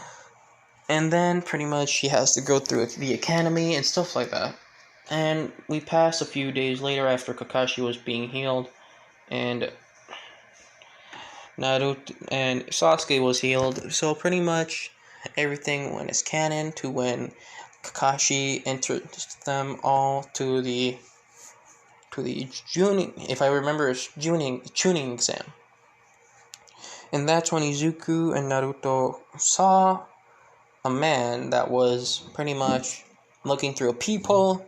And then pretty much she has to go through the academy and stuff like that. And we pass a few days later after Kakashi was being healed, and Naruto and Sasuke was healed. So pretty much everything went as canon to when Kakashi introduced them all to the Chunin, if I remember, it's Chunin exam. And that's when Izuku and Naruto saw a man that was pretty much looking through a peephole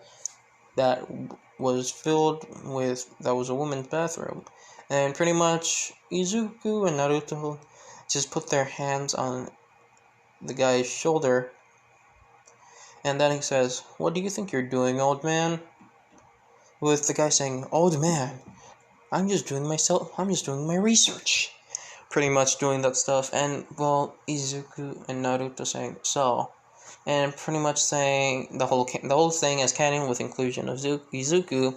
that was a woman's bathroom. And pretty much Izuku and Naruto just put their hands on the guy's shoulder. And then he says, "What do you think you're doing, old man?" With the guy saying, "Old man, I'm just doing my research." Pretty much doing that stuff. And, well, Izuku and Naruto saying, "So," and pretty much saying the whole thing as canon with inclusion of Izuku,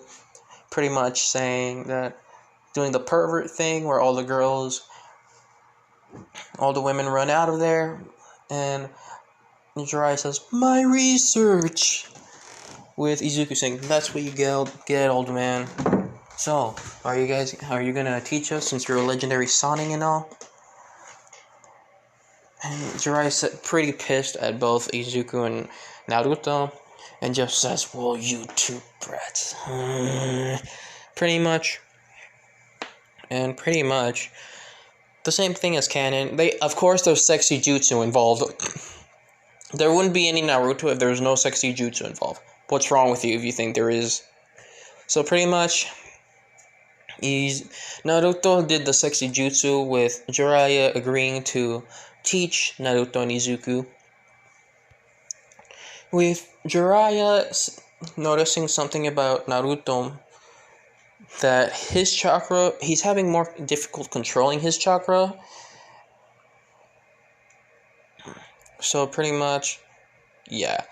pretty much saying that doing the pervert thing where all the women run out of there, and Jiraiya says, "My research," with Izuku saying, "That's what you get, old man." So, are you gonna teach us since you're a legendary Sonic and all? And Jiraiya pretty pissed at both Izuku and Naruto, and just says, "Well, you two brats." Pretty much the same thing as canon. Of course, there's sexy jutsu involved. There wouldn't be any Naruto if there was no sexy jutsu involved. What's wrong with you if you think there is? So pretty much, Naruto did the sexy jutsu with Jiraiya agreeing to teach Naruto and Izuku. With Jiraiya noticing something about Naruto, that his chakra, he's having more difficult controlling his chakra. So pretty much, yeah.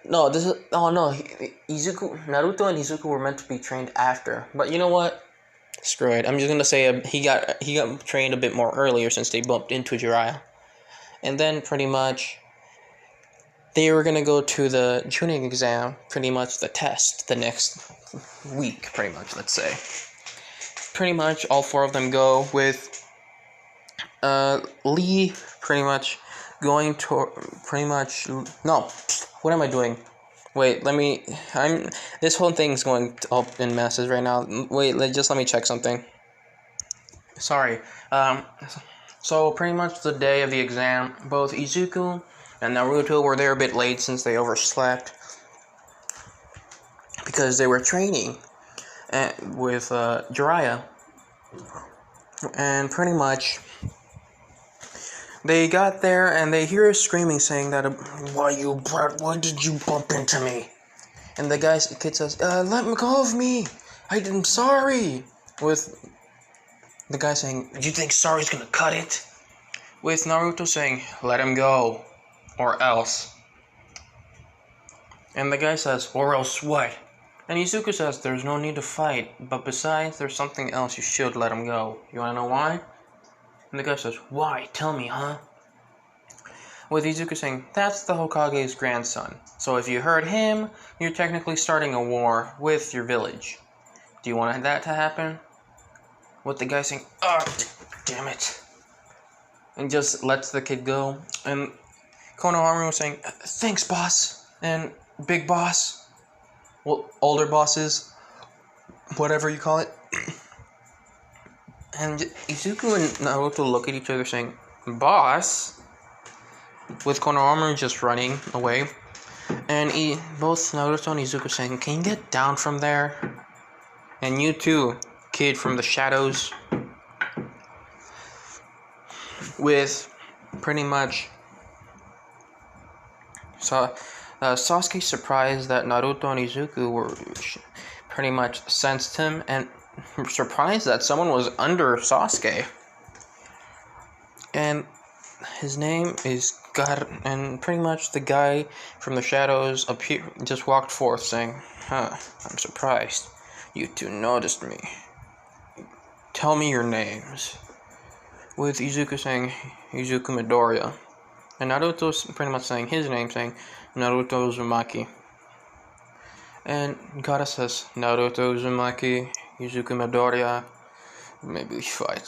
No, Naruto and Izuku were meant to be trained after. But you know what? Screw it. I'm just gonna say he got trained a bit more earlier since they bumped into Jiraiya. And then pretty much they were gonna go to the Chunin exam, pretty much the test, the next week, pretty much, let's say. Pretty much all four of them go with Lee pretty much going to no, what am I doing? Wait, this whole thing's going up in masses right now. Wait, just let me check something. Sorry. So pretty much the day of the exam, both Izuku and Naruto were there a bit late since they overslept because they were training with Jiraiya. And pretty much they got there and they hear screaming saying that, "Why did you bump into me?" And the kid says, "Let go of me. I'm sorry." With the guy saying, "You think sorry's gonna cut it?" With Naruto saying, "Let him go, or else." And the guy says, "Or else what?" And Izuku says, "There's no need to fight, but besides, there's something else you should let him go. You wanna know why?" And the guy says, "Why? Tell me, huh?" With Izuku saying, "That's the Hokage's grandson. So if you hurt him, you're technically starting a war with your village. Do you want that to happen?" With the guy saying, "Oh, damn it." And just lets the kid go. And Konohamaru was saying, "Thanks, boss." And big boss. Well, older bosses. Whatever you call it. And Izuku and Naruto look at each other saying, "Boss," with Konohamaru just running away. And both Naruto and Izuku saying, "Can you get down from there? And you too, kid from the shadows." With pretty much Sasuke surprised that Naruto and Izuku were pretty much sensed him, and surprised that someone was under Sasuke. And his name is Karin, and pretty much the guy from the shadows just walked forth saying, I'm surprised. You two noticed me. Tell me your names." With Izuku saying, "Izuku Midoriya." And Naruto's pretty much saying his name, saying, "Naruto Uzumaki." And Gaara says, "Naruto Uzumaki, Izuku Midoriya, maybe we fight.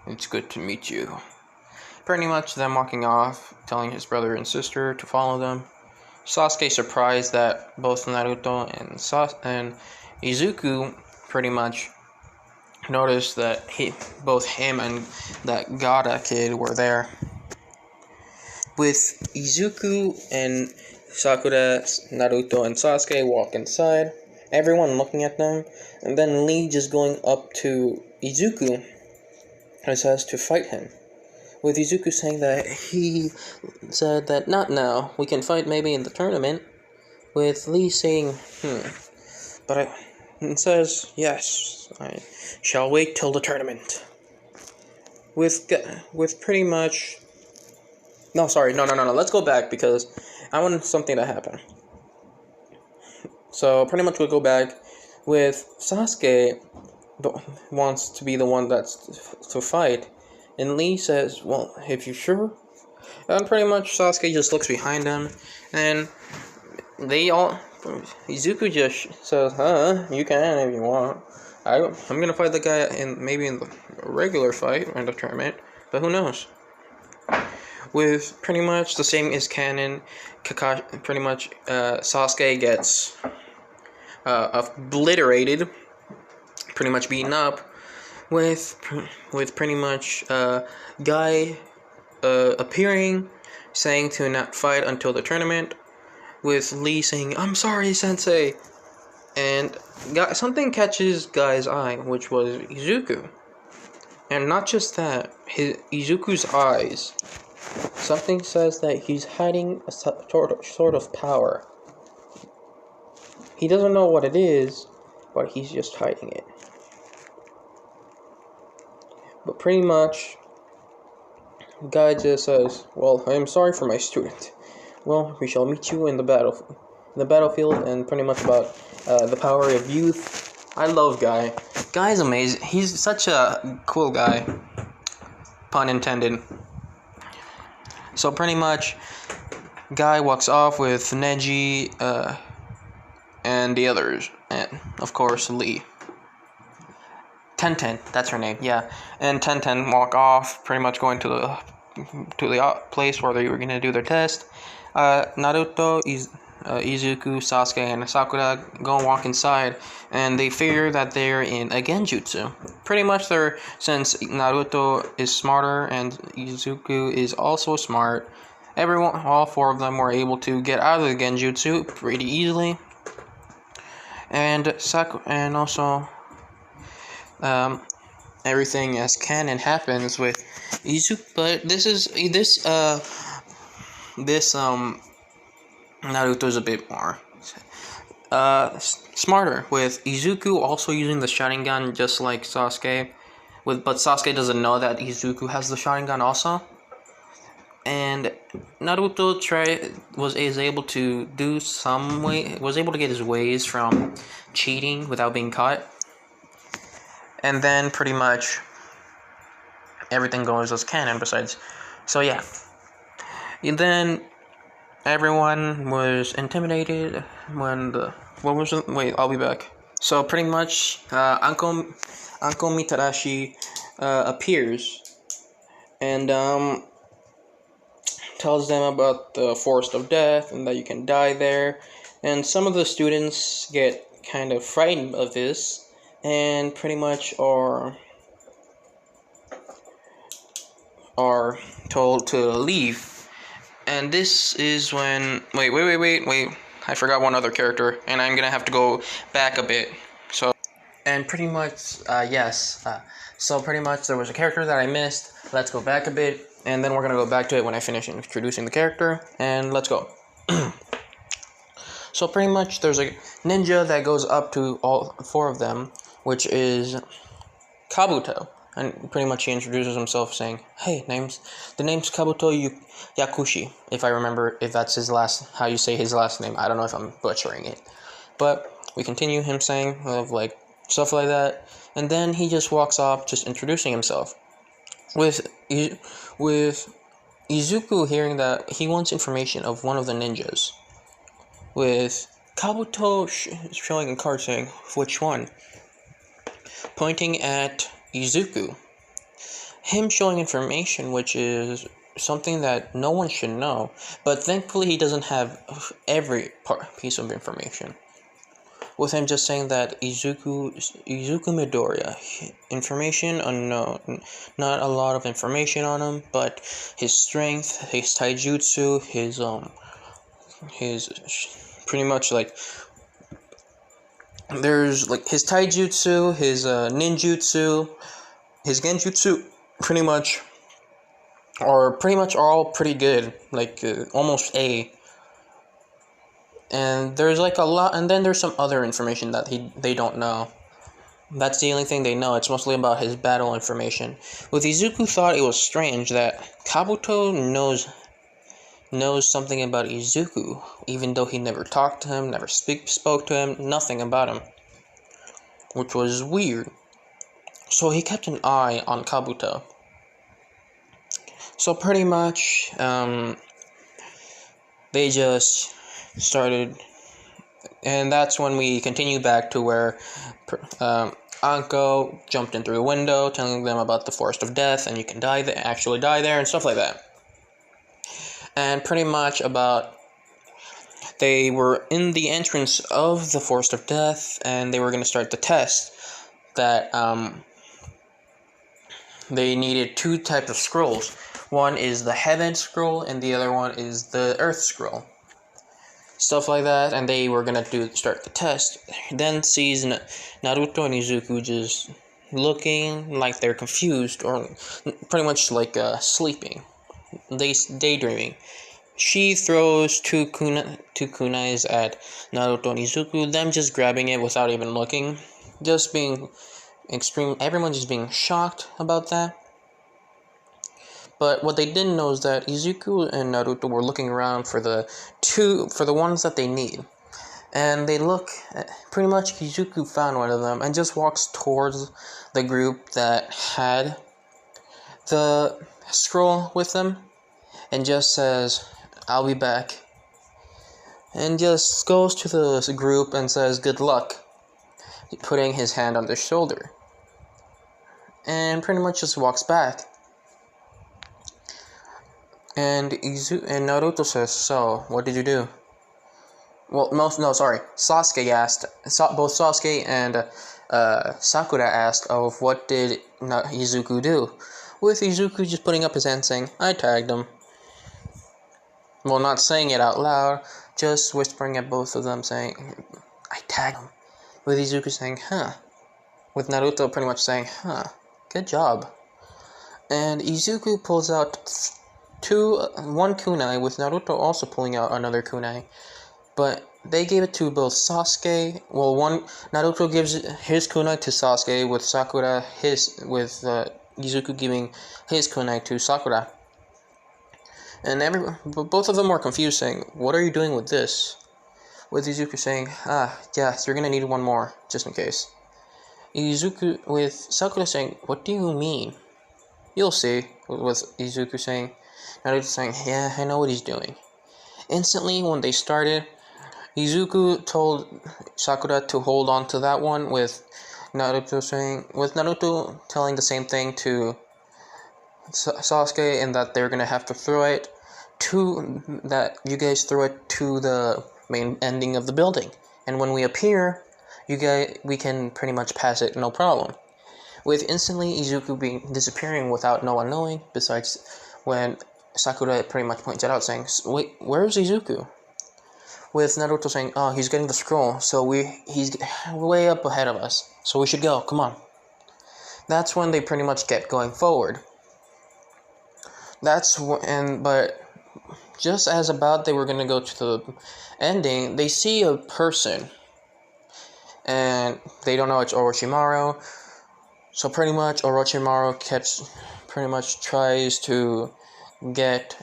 It's good to meet you." Pretty much them walking off, telling his brother and sister to follow them. Sasuke surprised that both Naruto and Izuku pretty much noticed that both him and that Gaara kid were there. With Izuku and Sakura, Naruto, and Sasuke walk inside, everyone looking at them, and then Lee just going up to Izuku and says to fight him. With Izuku saying that he said that not now, we can fight maybe in the tournament. With Lee saying, and says, yes, I shall wait till the tournament. With pretty much... No, let's go back because I want something to happen. So pretty much we'll go back with Sasuke wants to be the one that's to fight, and Lee says, well, if you're sure. And pretty much Sasuke just looks behind him, and Izuku just says, you can if you want. I'm gonna fight the guy maybe in the regular fight or in the tournament, but who knows? With pretty much the same as canon, pretty much Sasuke gets obliterated, pretty much beaten up, with pretty much guy appearing, saying to not fight until the tournament, with Lee saying, I'm sorry, Sensei, and something catches Guy's eye, which was Izuku. And not just that, Izuku's eyes. Something says that he's hiding a sort of power. He doesn't know what it is, but he's just hiding it. But pretty much, Guy just says, well, I am sorry for my student. Well, we shall meet you in the battlefield, and pretty much about the power of youth. I love Guy. Guy's amazing. He's such a cool guy. Pun intended. So pretty much, Guy walks off with Neji and the others, and of course Lee. Tenten, that's her name, yeah. And Tenten walk off, pretty much going to the place where they were gonna do their test. Naruto, Izuku, Sasuke, and Sakura go and walk inside, and they figure that they're in a genjutsu. Pretty much, since Naruto is smarter and Izuku is also smart, all four of them were able to get out of the genjutsu pretty easily. And also, everything as canon happens with Izuku, but this Naruto's a bit more smarter, with Izuku also using the Sharingan just like Sasuke, but Sasuke doesn't know that Izuku has the Sharingan also. And Naruto was able to get his ways from cheating without being caught. And then pretty much everything goes as canon besides. So yeah. And then everyone was intimidated when I'll be back. So pretty much Uncle Mitarashi appears and tells them about the forest of death and that you can die there. And some of the students get kind of frightened of this and pretty much are are told to leave. And this is when... Wait. I forgot one other character, and I'm gonna have to go back a bit. So, and pretty much, yes. So pretty much there was a character that I missed. Let's go back a bit, and then we're gonna go back to it when I finish introducing the character, and let's go. So pretty much there's a ninja that goes up to all four of them, which is Kabuto. And pretty much he introduces himself saying, "Hey, the name's Kabuto Yakushi." If I remember, if that's how you say his last name. I don't know if I'm butchering it. But we continue him saying, like, stuff like that. And then he just walks off, just introducing himself. With Izuku hearing that he wants information of one of the ninjas. With Kabuto showing a card saying, "Which one?" Pointing at Izuku. Him showing information, which is something that no one should know, but thankfully he doesn't have every piece of information. With him just saying that Izuku Midoriya, information unknown, not a lot of information on him, but his strength, his taijutsu, his pretty much like, there's like his taijutsu, his ninjutsu, his genjutsu, pretty much are all pretty good, like almost A. And there's like a lot, and then there's some other information that they don't know. That's the only thing they know. It's mostly about his battle information. With Izuku thought it was strange that Kabuto knows something about Izuku, even though he never talked to him, never spoke to him, nothing about him, which was weird. So he kept an eye on Kabuto. So pretty much, they just started, and that's when we continue back to where Anko jumped in through a window, telling them about the Forest of Death, and you can actually die there, and stuff like that. And pretty much they were in the entrance of the Forest of Death, and they were going to start the test that they needed two types of scrolls. One is the Heaven Scroll, and the other one is the Earth Scroll. Stuff like that, and they were gonna start the test. Then sees Naruto and Izuku just looking like they're confused, or pretty much like sleeping, daydreaming. She throws two kunais at Naruto and Izuku, them just grabbing it without even looking, just being extreme. Everyone just being shocked about that. But what they didn't know is that Izuku and Naruto were looking around for the ones that they need. And they look, pretty much Izuku found one of them and just walks towards the group that had the scroll with them and just says, "I'll be back." And just goes to the group and says, "Good luck," putting his hand on their shoulder. And pretty much just walks back. And Naruto says, "So, what did you do?" Well, Sasuke asked. Both Sasuke and Sakura asked, "Of what did Izuku do?" With Izuku just putting up his hand saying, "I tagged him." Well, not saying it out loud, just whispering at both of them saying, "I tagged him." With Izuku saying, "Huh." With Naruto pretty much saying, "Huh, good job." And Izuku pulls out one kunai, with Naruto also pulling out another kunai, but they gave it to both Sasuke. Well, Naruto gives his kunai to Sasuke, with Izuku giving his kunai to Sakura. And both of them were confused, saying, "What are you doing with this?" With Izuku saying, "Yes, you're gonna need one more, just in case." With Sakura saying, "What do you mean?" "You'll see," with Izuku saying. Naruto saying, "Yeah, I know what he's doing." Instantly, when they started, Izuku told Sakura to hold on to that one, with Naruto telling the same thing to Sasuke, and that they're gonna have to throw it that you guys throw it to the main ending of the building, and when we appear, we can pretty much pass it, no problem. with instantly Izuku being disappearing without no one knowing, besides when Sakura pretty much pointed out saying, wait, where's Izuku? With Naruto saying, oh, he's getting the scroll, so he's way up ahead of us, so we should go, come on. That's when they pretty much get going forward. But just as about they were going to go to the ending, they see a person, and they don't know it's Orochimaru, so pretty much Orochimaru tries to get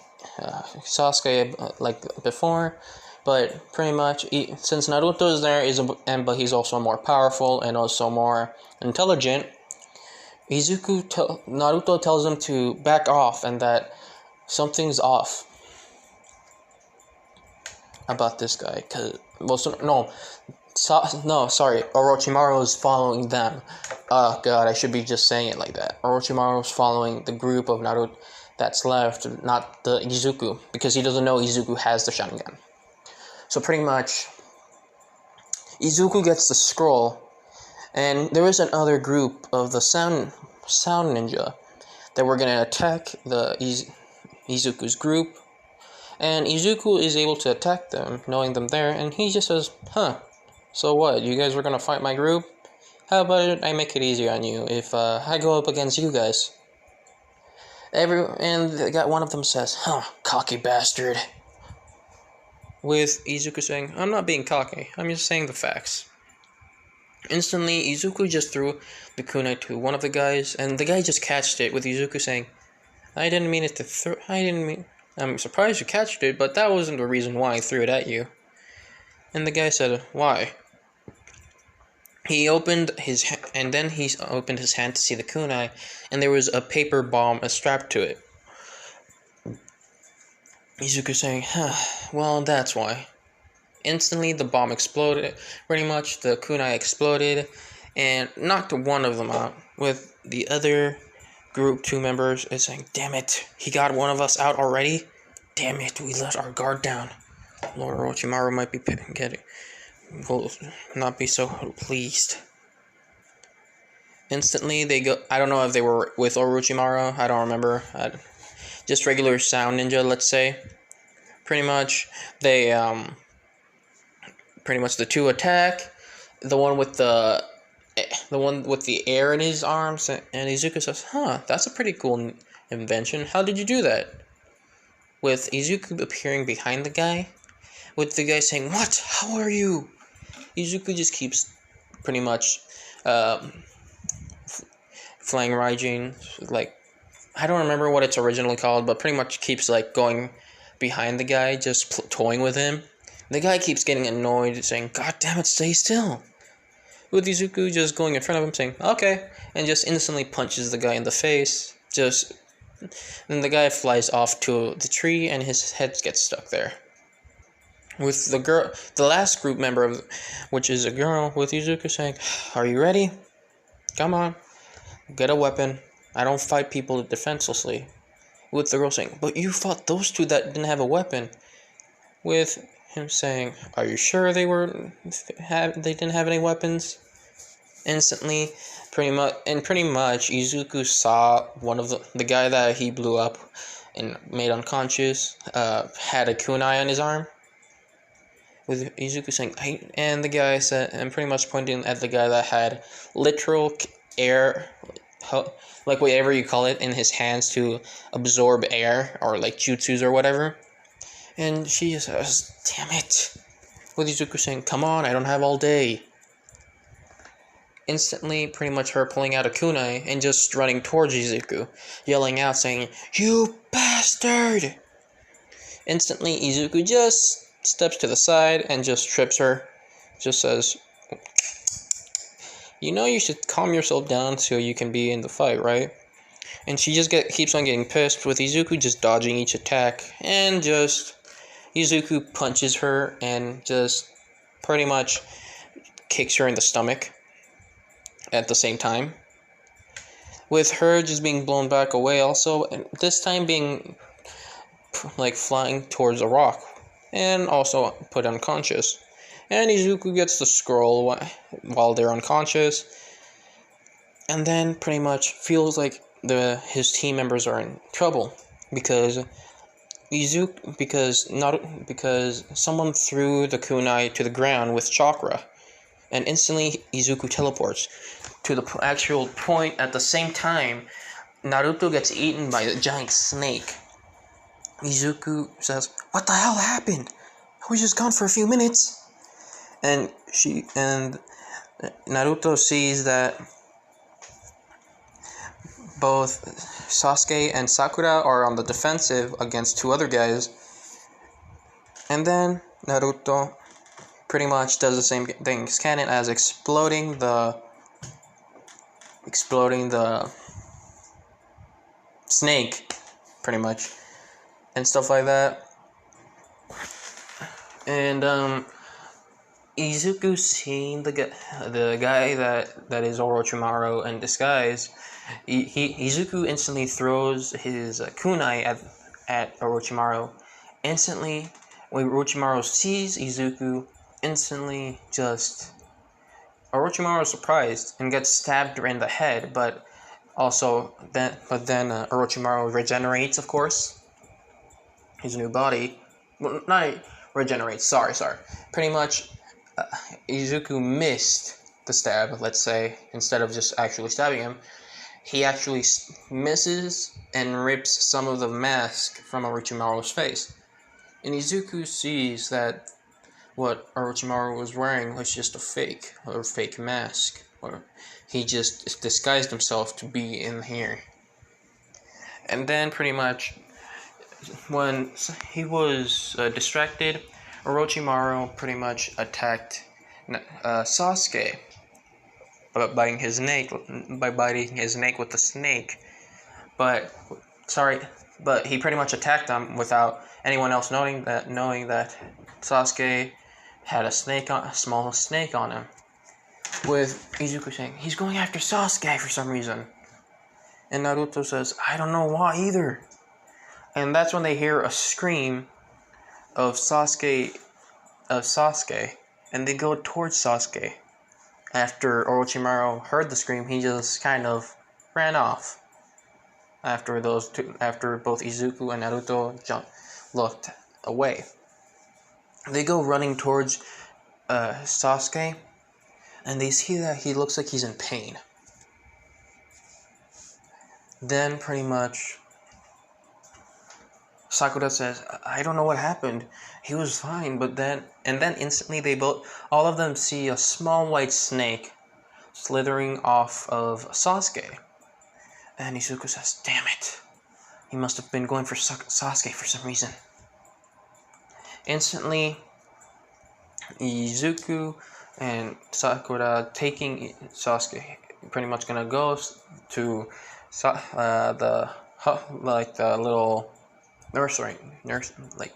Sasuke like before, but pretty much since Naruto is there, but he's also more powerful and also more intelligent. Naruto tells him to back off and that something's off about this guy. Orochimaru is following them. Oh god, I should be just saying it like that. Orochimaru is following the group of Naruto that's left, not the Izuku, because he doesn't know Izuku has the Sharingan. So pretty much, Izuku gets the scroll, and there is another group of the sound ninja that were gonna attack the Izuku's group, and Izuku is able to attack them, knowing them there, and he just says, so what, you guys were gonna fight my group? How about I make it easier on you if I go up against you guys? And one of them says, cocky bastard. With Izuku saying, I'm not being cocky, I'm just saying the facts. Instantly, Izuku just threw the kunai to one of the guys, and the guy just catched it, with Izuku saying, I'm surprised you catched it, but that wasn't the reason why I threw it at you. And the guy said, why? He opened his hand to see the kunai, and there was a paper bomb strapped to it. Izuku saying, well, that's why. Instantly, the bomb exploded. Pretty much, the kunai exploded and knocked one of them out. With the other group 2 members saying, damn it, he got one of us out already? Damn it, we let our guard down. Lord Orochimaru will not be so pleased. Instantly, they go. I don't know if they were with Orochimaru. I don't remember. Just regular sound ninja, let's say. Pretty much, the 2 attack. The one with the air in his arms, and Izuku says, that's a pretty cool invention. How did you do that? With Izuku appearing behind the guy, with the guy saying, what? How are you? Izuku just keeps pretty much flying Raijin, like, I don't remember what it's originally called, but pretty much keeps like going behind the guy, just toying with him. The guy keeps getting annoyed, saying, God damn it, stay still. With Izuku just going in front of him, saying, okay, and just instantly punches the guy in the face. Then the guy flies off to the tree, and his head gets stuck there. With the last group member, which is a girl, with Izuku saying, are you ready? Come on, get a weapon. I don't fight people defenselessly. With the girl saying, but you fought those 2 that didn't have a weapon. With him saying, are you sure they didn't have any weapons? Instantly, pretty much, Izuku saw one of the guy that he blew up and made unconscious, had a kunai on his arm. With Izuku saying, and the guy said, and pretty much pointing at the guy that had literal air, like whatever you call it, in his hands to absorb air, or like jutsus or whatever. And she just says, damn it. With Izuku saying, come on, I don't have all day. Instantly, pretty much her pulling out a kunai and just running towards Izuku, yelling out, saying, you bastard! Instantly, Izuku just steps to the side and just trips her. Just says, you should calm yourself down so you can be in the fight, right? And she just keeps on getting pissed, with Izuku just dodging each attack, and just Izuku punches her and just pretty much kicks her in the stomach at the same time, with her just being blown back away also, and this time being like flying towards a rock and also put unconscious. And Izuku gets the scroll while they're unconscious, and then pretty much feels like his team members are in trouble because because someone threw the kunai to the ground with chakra, and instantly Izuku teleports to the actual point. At the same time, Naruto gets eaten by a giant snake. Izuku says, "What the hell happened? I was just gone for a few minutes." And Naruto sees that both Sasuke and Sakura are on the defensive against two other guys. And then Naruto pretty much does the same thing as Karin, as exploding the snake, pretty much, and stuff like that. And Izuku seeing the guy that is Orochimaru in disguise, Izuku instantly throws his kunai at Orochimaru. Instantly, when Orochimaru sees Izuku, instantly Orochimaru is surprised and gets stabbed in the head, but then Orochimaru regenerates, of course, his new body. Well, not regenerates. Sorry. Pretty much, Izuku missed the stab. Let's say, instead of just actually stabbing him, he actually misses and rips some of the mask from Orochimaru's face. And Izuku sees that what Orochimaru was wearing was just a fake mask, or he just disguised himself to be in here. And then pretty much, when he was distracted, Orochimaru pretty much attacked Sasuke by biting his neck with the snake. But he pretty much attacked him without anyone else knowing that Sasuke had a small snake on him. With Izuku saying he's going after Sasuke for some reason, and Naruto says, "I don't know why either." And that's when they hear a scream of Sasuke, and they go towards Sasuke. After Orochimaru heard the scream, he just kind of ran off. After both Izuku and Naruto looked away, they go running towards Sasuke, and they see that he looks like he's in pain. Then pretty much Sakura says, "I don't know what happened. He was fine," but then instantly all of them see a small white snake slithering off of Sasuke. And Izuku says, "Damn it. He must have been going for Sasuke for some reason." Instantly, Izuku and Sakura taking Sasuke, pretty much gonna go to the little nursery, like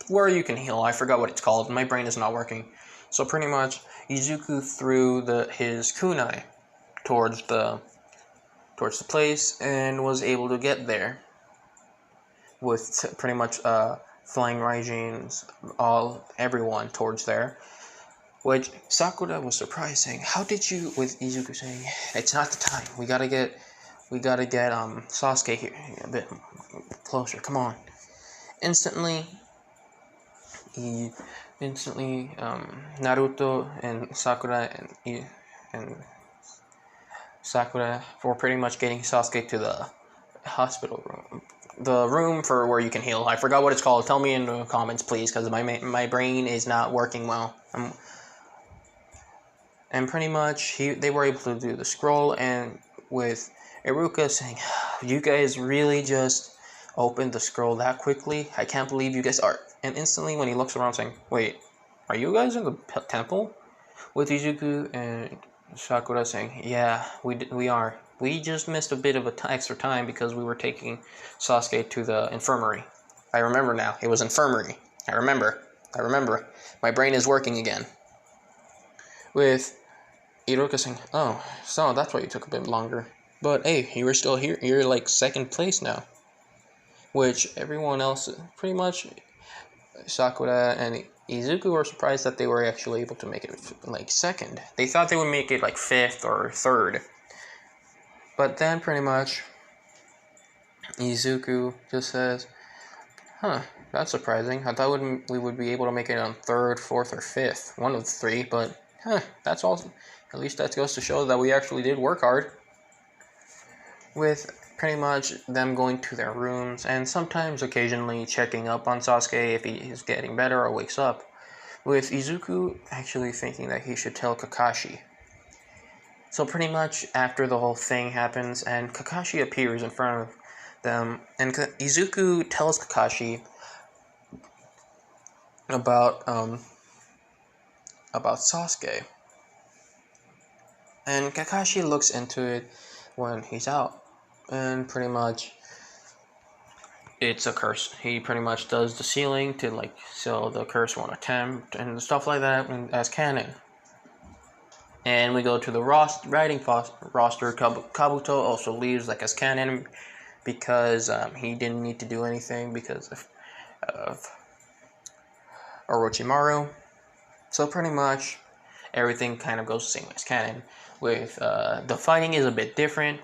where you can heal. I forgot what it's called. My brain is not working. So pretty much, Izuku threw his kunai towards the place and was able to get there with pretty much flying Raijins, everyone towards there. Which Sakura was surprised, saying, "How did you?" With Izuku saying, "It's not the time. We gotta get Sasuke here a bit closer. Come on." Instantly, Naruto and Sakura were pretty much getting Sasuke to the hospital room. The room for where you can heal. I forgot what it's called. Tell me in the comments, please, because my brain is not working well. And pretty much, they were able to do the scroll, and with Iruka saying, "You guys really just opened the scroll that quickly? I can't believe you guys are." And instantly, when he looks around, saying, "Wait, are you guys in the temple?" With Izuku and Sakura saying, "Yeah, we are. We just missed a bit of extra time because we were taking Sasuke to the infirmary." I remember now. It was infirmary. I remember. My brain is working again. With Iruka saying, "Oh, so that's why you took a bit longer. But hey, you were still here. You're like second place now." Which everyone else, pretty much, Sakura and Izuku were surprised that they were actually able to make it like second. They thought they would make it like fifth or third. But then pretty much Izuku just says, huh, that's surprising. I thought we would be able to make it on 3rd, 4th, or 5th. One of the 3, but that's all. At least that goes to show that we actually did work hard. With pretty much them going to their rooms and sometimes occasionally checking up on Sasuke if he is getting better or wakes up. With Izuku actually thinking that he should tell Kakashi. So pretty much after the whole thing happens and Kakashi appears in front of them, and Izuku tells Kakashi about Sasuke. And Kakashi looks into it when he's out, and pretty much it's a curse. He pretty much does the ceiling to so the curse won't attempt and stuff like that as canon. And we go to the writing roster. Kabuto also leaves as canon because he didn't need to do anything because of Orochimaru. So pretty much everything kind of goes the same as canon. With the fighting is a bit different.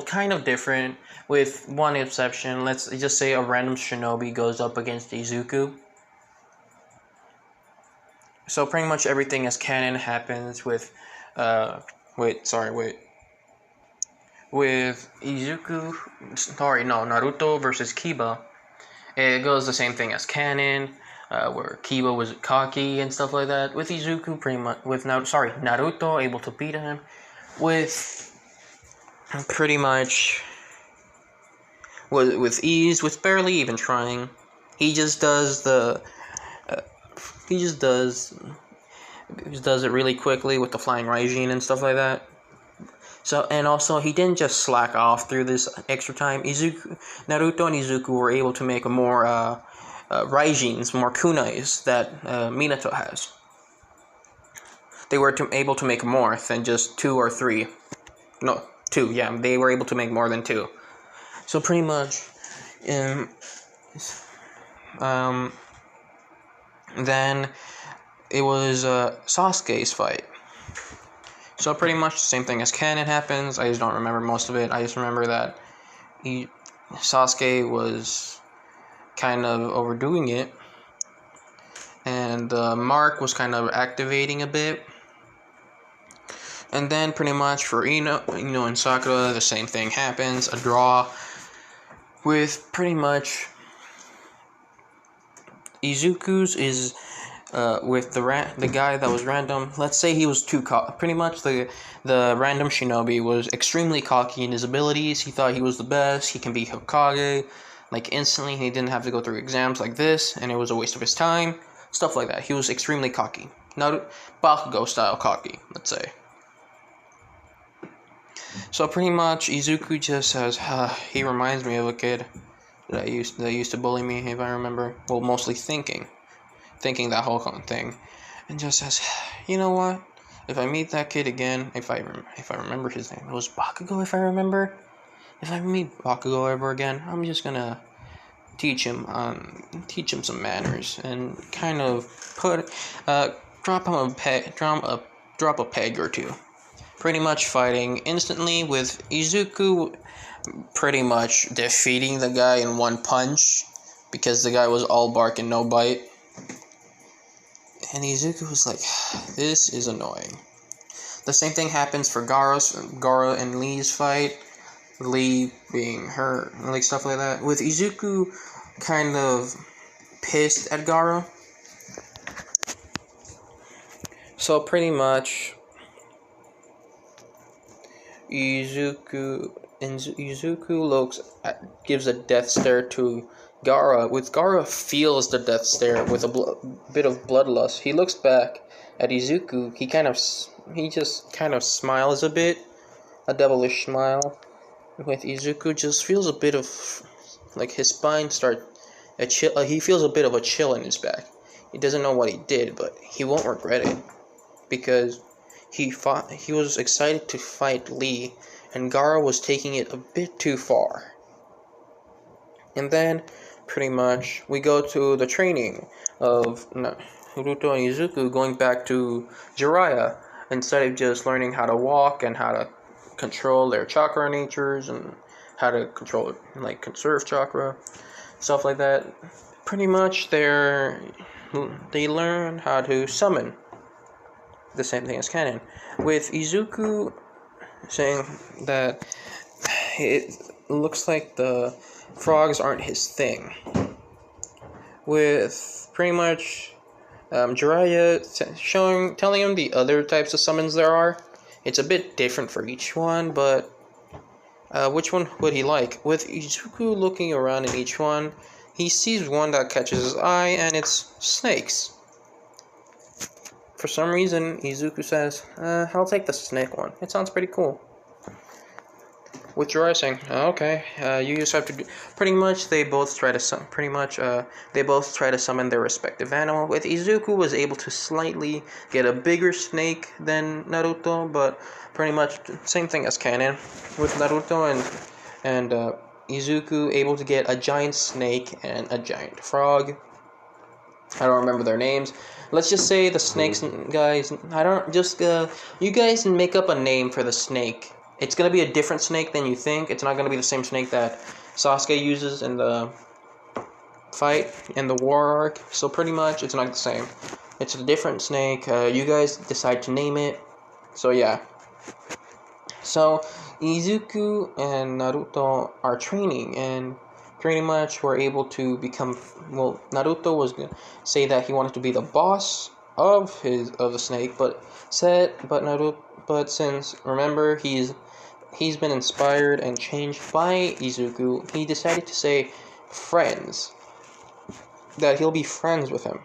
Kind of different with one exception. Let's just say a random shinobi goes up against Izuku. So pretty much everything as canon happens with Naruto versus Kiba. It goes the same thing as canon, where Kiba was cocky and stuff like that. With Izuku, Naruto able to beat him with pretty much with ease, with barely even trying. He just does it really quickly with the flying Raijin and stuff like that. So, and also he didn't just slack off through this extra time. Naruto and Izuku were able to make more Raijins, more kunais that Minato has. They were able to make more than just 2 or 3. No, 2, yeah. They were able to make more than 2. So pretty much, then it was Sasuke's fight. So pretty much the same thing as canon happens. I just don't remember most of it. I just remember that Sasuke was kind of overdoing it, and Mark was kind of activating a bit. And then pretty much for Ino and Sakura, the same thing happens. A draw with pretty much Izuku's is with the guy that was random. Let's say he was too pretty much the random shinobi was extremely cocky in his abilities. He thought he was the best. He can be Hokage instantly. He didn't have to go through exams like this, and it was a waste of his time. Stuff like that. He was extremely cocky. Not Bakugo style cocky, let's say. So pretty much Izuku just says, he reminds me of a kid that used to bully me, if I remember. Well, mostly thinking that whole thing, and just says, you know what? If I meet that kid again, if I remember his name, it was Bakugo. If I remember, if I meet Bakugo ever again, I'm just gonna teach him some manners and kind of drop a peg or two. Pretty much fighting instantly with Izuku pretty much defeating the guy in one punch because the guy was all bark and no bite. And Izuku was like, this is annoying. The same thing happens for Gaara and Lee's fight. Lee being hurt, stuff like that. With Izuku kind of pissed at Gaara. So pretty much Izuku gives a death stare to Gaara. With Gaara feels the death stare with a bit of bloodlust. He looks back at Izuku. He just kind of smiles a bit, a devilish smile. With Izuku, just feels a bit of his spine he feels a bit of a chill in his back. He doesn't know what he did, but he won't regret it because he was excited to fight Lee, and Gaara was taking it a bit too far. And then, pretty much, we go to the training of Naruto and Izuku going back to Jiraiya instead of just learning how to walk and how to control their chakra natures and how to control like conserve chakra, stuff like that. Pretty much they learn how to summon, the same thing as Karin, with Izuku saying that it looks like the frogs aren't his thing. With pretty much Jiraiya telling him the other types of summons there are. It's a bit different for each one, but which one would he like? With Izuku looking around in each one, he sees one that catches his eye, and it's snakes. For some reason, Izuku says, I'll take the snake one. It sounds pretty cool. With Jiraiya saying, okay, you just have to do... Pretty much, they both try to summon their respective animal. With Izuku was able to slightly get a bigger snake than Naruto, but pretty much same thing as Karin. With Naruto and Izuku able to get a giant snake and a giant frog. I don't remember their names. Let's just say the snakes, guys. You guys make up a name for the snake. It's going to be a different snake than you think. It's not going to be the same snake that Sasuke uses in the fight, in the war arc. So pretty much, it's not the same. It's a different snake. You guys decide to name it. So yeah. So, Izuku and Naruto are training, and pretty much were able to become... Well, Naruto was going to say that he wanted to be the boss of the snake, but since, remember, he's been inspired and changed by Izuku, he decided to say friends. That he'll be friends with him.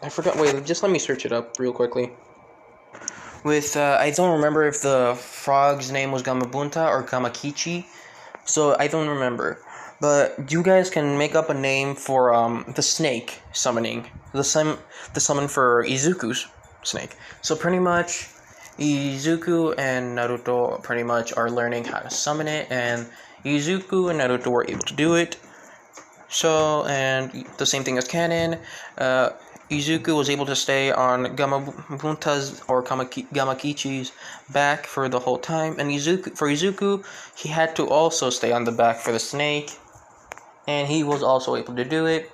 I forgot, wait, just let me search it up real quickly. With, I don't remember if the frog's name was Gamabunta or Gamakichi, so I don't remember. But you guys can make up a name for the snake summoning. The summon for Izuku's snake. So pretty much, Izuku and Naruto pretty much are learning how to summon it, and Izuku and Naruto were able to do it. So, and the same thing as Karin, Izuku was able to stay on Gamabunta's or Gamakichi's back for the whole time, and Izuku, he had to also stay on the back for the snake, and he was also able to do it.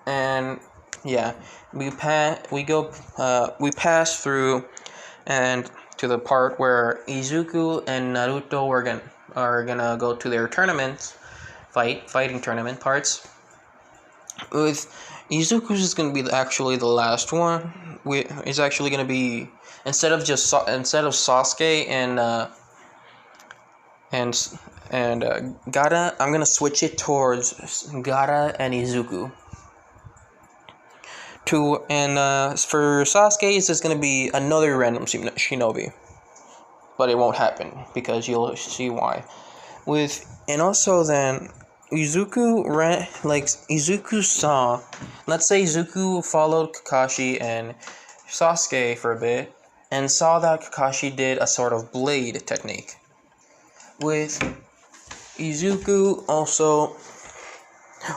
And yeah, we pass through and to the part where Izuku and Naruto are gonna go to their tournaments, fighting tournament parts. With Izuku's is gonna be actually the last one. It's actually gonna be instead of Sasuke and Gaara, I'm gonna switch it towards Gaara and Izuku. For Sasuke, it's just gonna be another random shinobi, but it won't happen because you'll see why. Also then Izuku saw. Let's say Izuku followed Kakashi and Sasuke for a bit and saw that Kakashi did a sort of blade technique. With Izuku also...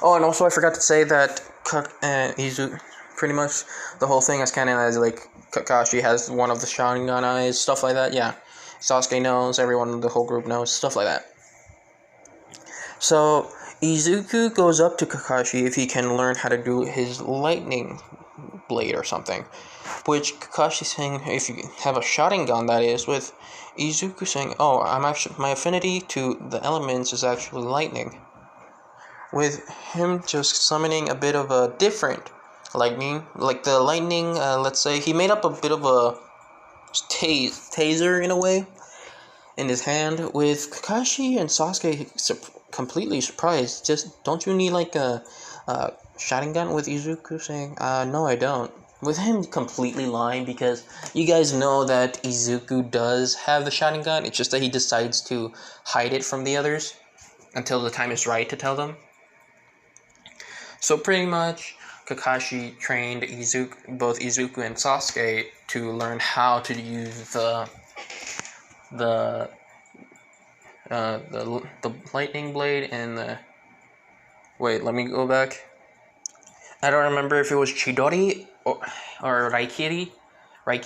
Oh, and also I forgot to say that Izuku... Pretty much the whole thing is kind of as like Kakashi has one of the Sharingan eyes, stuff like that, yeah. Sasuke knows, everyone in the whole group knows, stuff like that. So, Izuku goes up to Kakashi if he can learn how to do his lightning blade or something. Which Kakashi's saying, if you have a Sharingan, that is, with Izuku saying, my affinity to the elements is actually lightning. With him just summoning a bit of a different lightning, like the lightning, let's say, he made up a bit of a taser in a way, in his hand, with Kakashi and Sasuke completely surprised. Just, don't you need like a Sharingan? With Izuku saying, no I don't. With him completely lying, because you guys know that Izuku does have the Sharingan, it's just that he decides to hide it from the others until the time is right to tell them. So pretty much, Kakashi trained both Izuku and Sasuke to learn how to use the lightning blade and the... Wait, let me go back. I don't remember if it was Chidori or Raikiri. I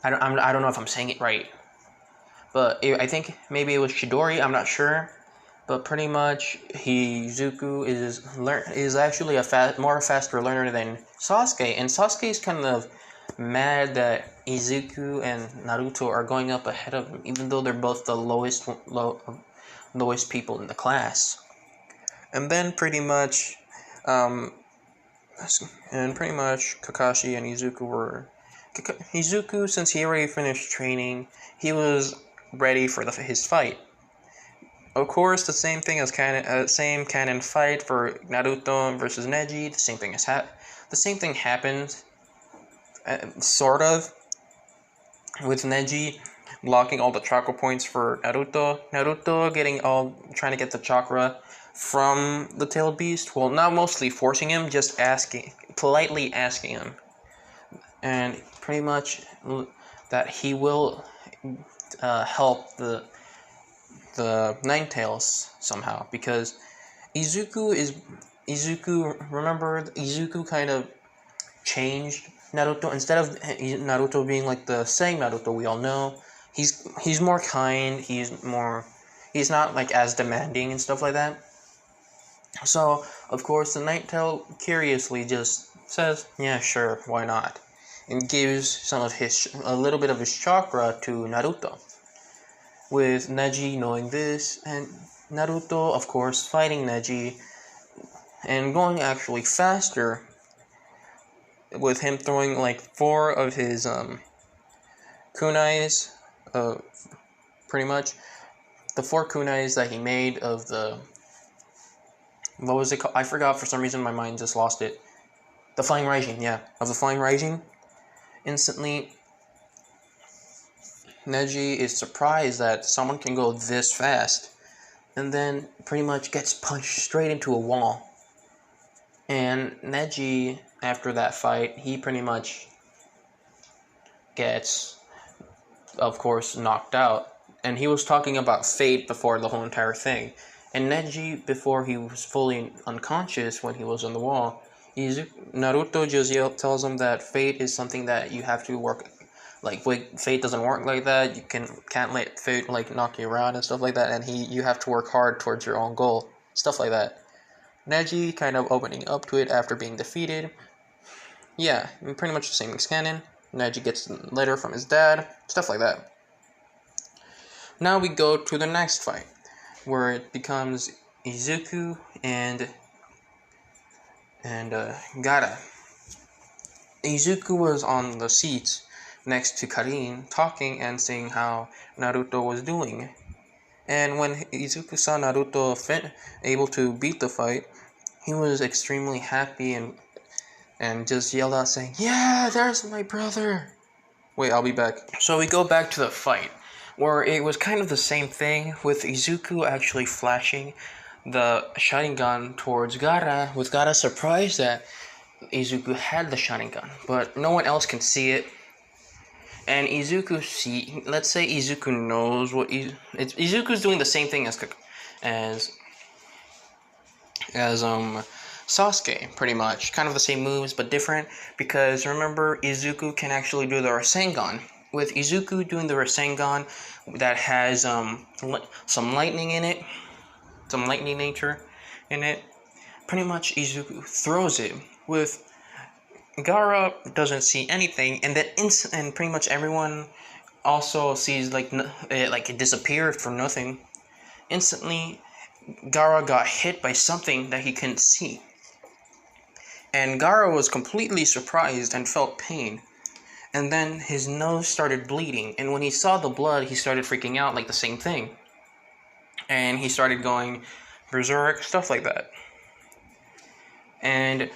don't know if I'm saying it right. but I think maybe it was Chidori. I'm not sure, but pretty much Izuku is actually a more faster learner than Sasuke, and Sasuke is kind of mad that Izuku and Naruto are going up ahead of him, even though they're both the lowest people in the class. And then pretty much, um, Kakashi and Izuku were. Izuku, since he already finished training, he was ready for his fight. Of course, the same thing as same canon fight for Naruto versus Neji. The same thing happened, sort of, with Neji blocking all the chakra points for Naruto. Naruto trying to get the chakra from the tailed beast. Well, not mostly forcing him, just politely asking him, and pretty much that he will help the Nine Tails somehow, because Remember, Izuku kind of changed Naruto. Instead of Naruto being like the same Naruto we all know, he's more kind. He's not like as demanding and stuff like that. So of course the Night Tail curiously just says, "Yeah, sure, why not?" and gives a little bit of his chakra to Naruto. With Neji knowing this, and Naruto, of course, fighting Neji and going actually faster, with him throwing like 4 of his kunais, pretty much the 4 kunais that he made of the, what was it called? I forgot, for some reason my mind just lost it. The Flying Raijin, yeah, of the Flying Raijin. Instantly, Neji is surprised that someone can go this fast, and then pretty much gets punched straight into a wall. And Neji, after that fight, he pretty much gets, of course, knocked out. And he was talking about fate before the whole entire thing. And Neji, before he was fully unconscious when he was on the wall, Naruto just tells him that fate is something that you have to work. Like, fate doesn't work like that. You can't let fate like knock you around and stuff like that. And you have to work hard towards your own goal, stuff like that. Neji kind of opening up to it after being defeated. Yeah, pretty much the same as canon. Neji gets a letter from his dad, stuff like that. Now we go to the next fight, where it becomes Izuku and Gaara. Izuku was on the seat next to Karin, talking and seeing how Naruto was doing. And when Izuku saw Naruto able to beat the fight, he was extremely happy and just yelled out saying, "Yeah, there's my brother!" Wait, I'll be back. So we go back to the fight, where it was kind of the same thing, with Izuku actually flashing the Sharingan towards Gaara, with Gaara surprised that Izuku had the Sharingan, but no one else can see it. And let's say Izuku knows Izuku's doing the same thing as Sasuke, pretty much. Kind of the same moves, but different, because remember, Izuku can actually do the Rasengan. With Izuku doing the Rasengan that has some lightning in it, some lightning nature in it, pretty much Izuku throws it. With Gaara doesn't see anything, and then and pretty much everyone also sees it disappeared for nothing. Instantly, Gaara got hit by something that he couldn't see, and Gaara was completely surprised and felt pain. And then his nose started bleeding, and when he saw the blood, he started freaking out, like the same thing, and he started going berserk, stuff like that. And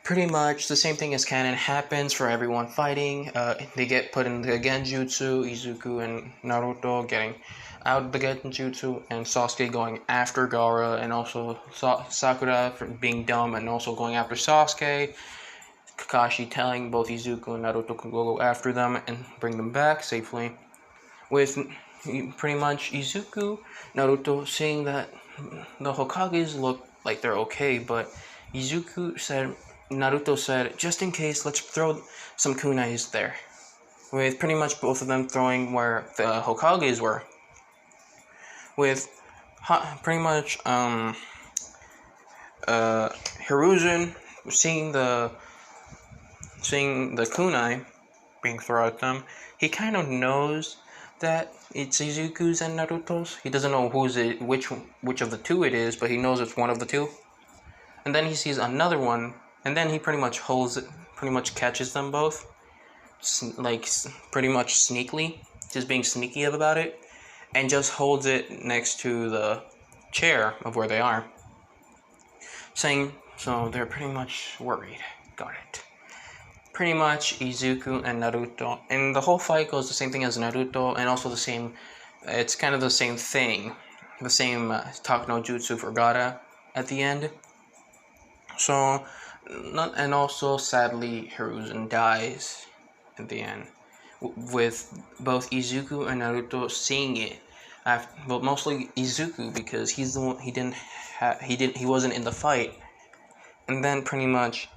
pretty much the same thing as canon happens for everyone fighting. They get put in the Genjutsu, Izuku and Naruto getting out of the Genjutsu, and Sasuke going after Gaara, and also Sakura for being dumb and also going after Sasuke. Kakashi telling both Izuku and Naruto to go after them and bring them back safely. With pretty much Izuku, Naruto seeing that the Hokages look like they're okay, but Naruto said, just in case, let's throw some kunais there. With pretty much both of them throwing where the Hokages were. with pretty much Hiruzen seeing the kunai being thrown at them. He kind of knows that it's Izuku's and Naruto's. He doesn't know which of the two it is, but he knows it's one of the two. And then he sees another one, and then he pretty much catches them both, like pretty much sneakily, just being sneaky about it, and just holds it next to the chair of where they are, saying, so they're pretty much worried. Got it. Pretty much Izuku and Naruto, and the whole fight goes the same thing as Naruto, and also the same, it's kind of the same thing, the same talk no jutsu for Gaara at the end. So, and also sadly Hiruzen dies at the end, with both Izuku and Naruto seeing it. But mostly Izuku, because he's the one, he wasn't in the fight. And then pretty much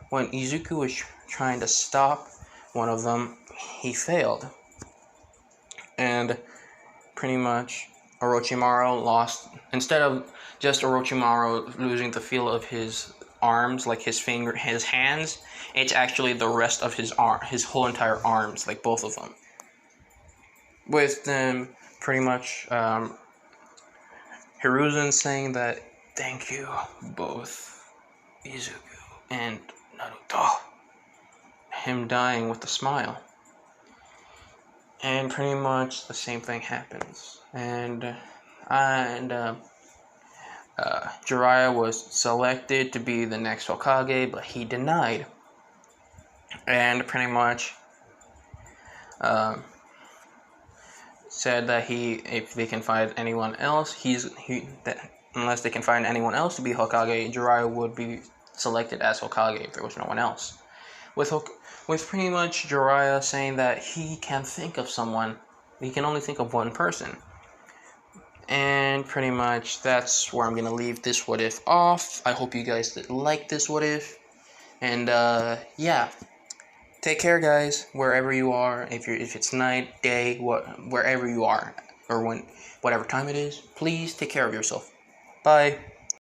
when Izuku was trying to stop one of them, he failed. And pretty much Orochimaru lost, instead of just Orochimaru losing the feel of his arms, like his hands, it's actually the rest of his whole entire arms, like both of them. With them pretty much Hiruzen saying that, thank you both, Izuku and Naruto. Him dying with a smile. And pretty much the same thing happens. And Jiraiya was selected to be the next Hokage, but he denied. And pretty much said that if they can find anyone else, unless they can find anyone else to be Hokage, Jiraiya would be selected as Hokage if there was no one else. With pretty much Jiraiya saying that he can't think of someone, he can only think of one person. And pretty much that's where I'm gonna leave this what if off. I hope you guys like this what if. And yeah. Take care, guys, wherever you are. If it's night, day, wherever you are, or whatever time it is, please take care of yourself. Bye.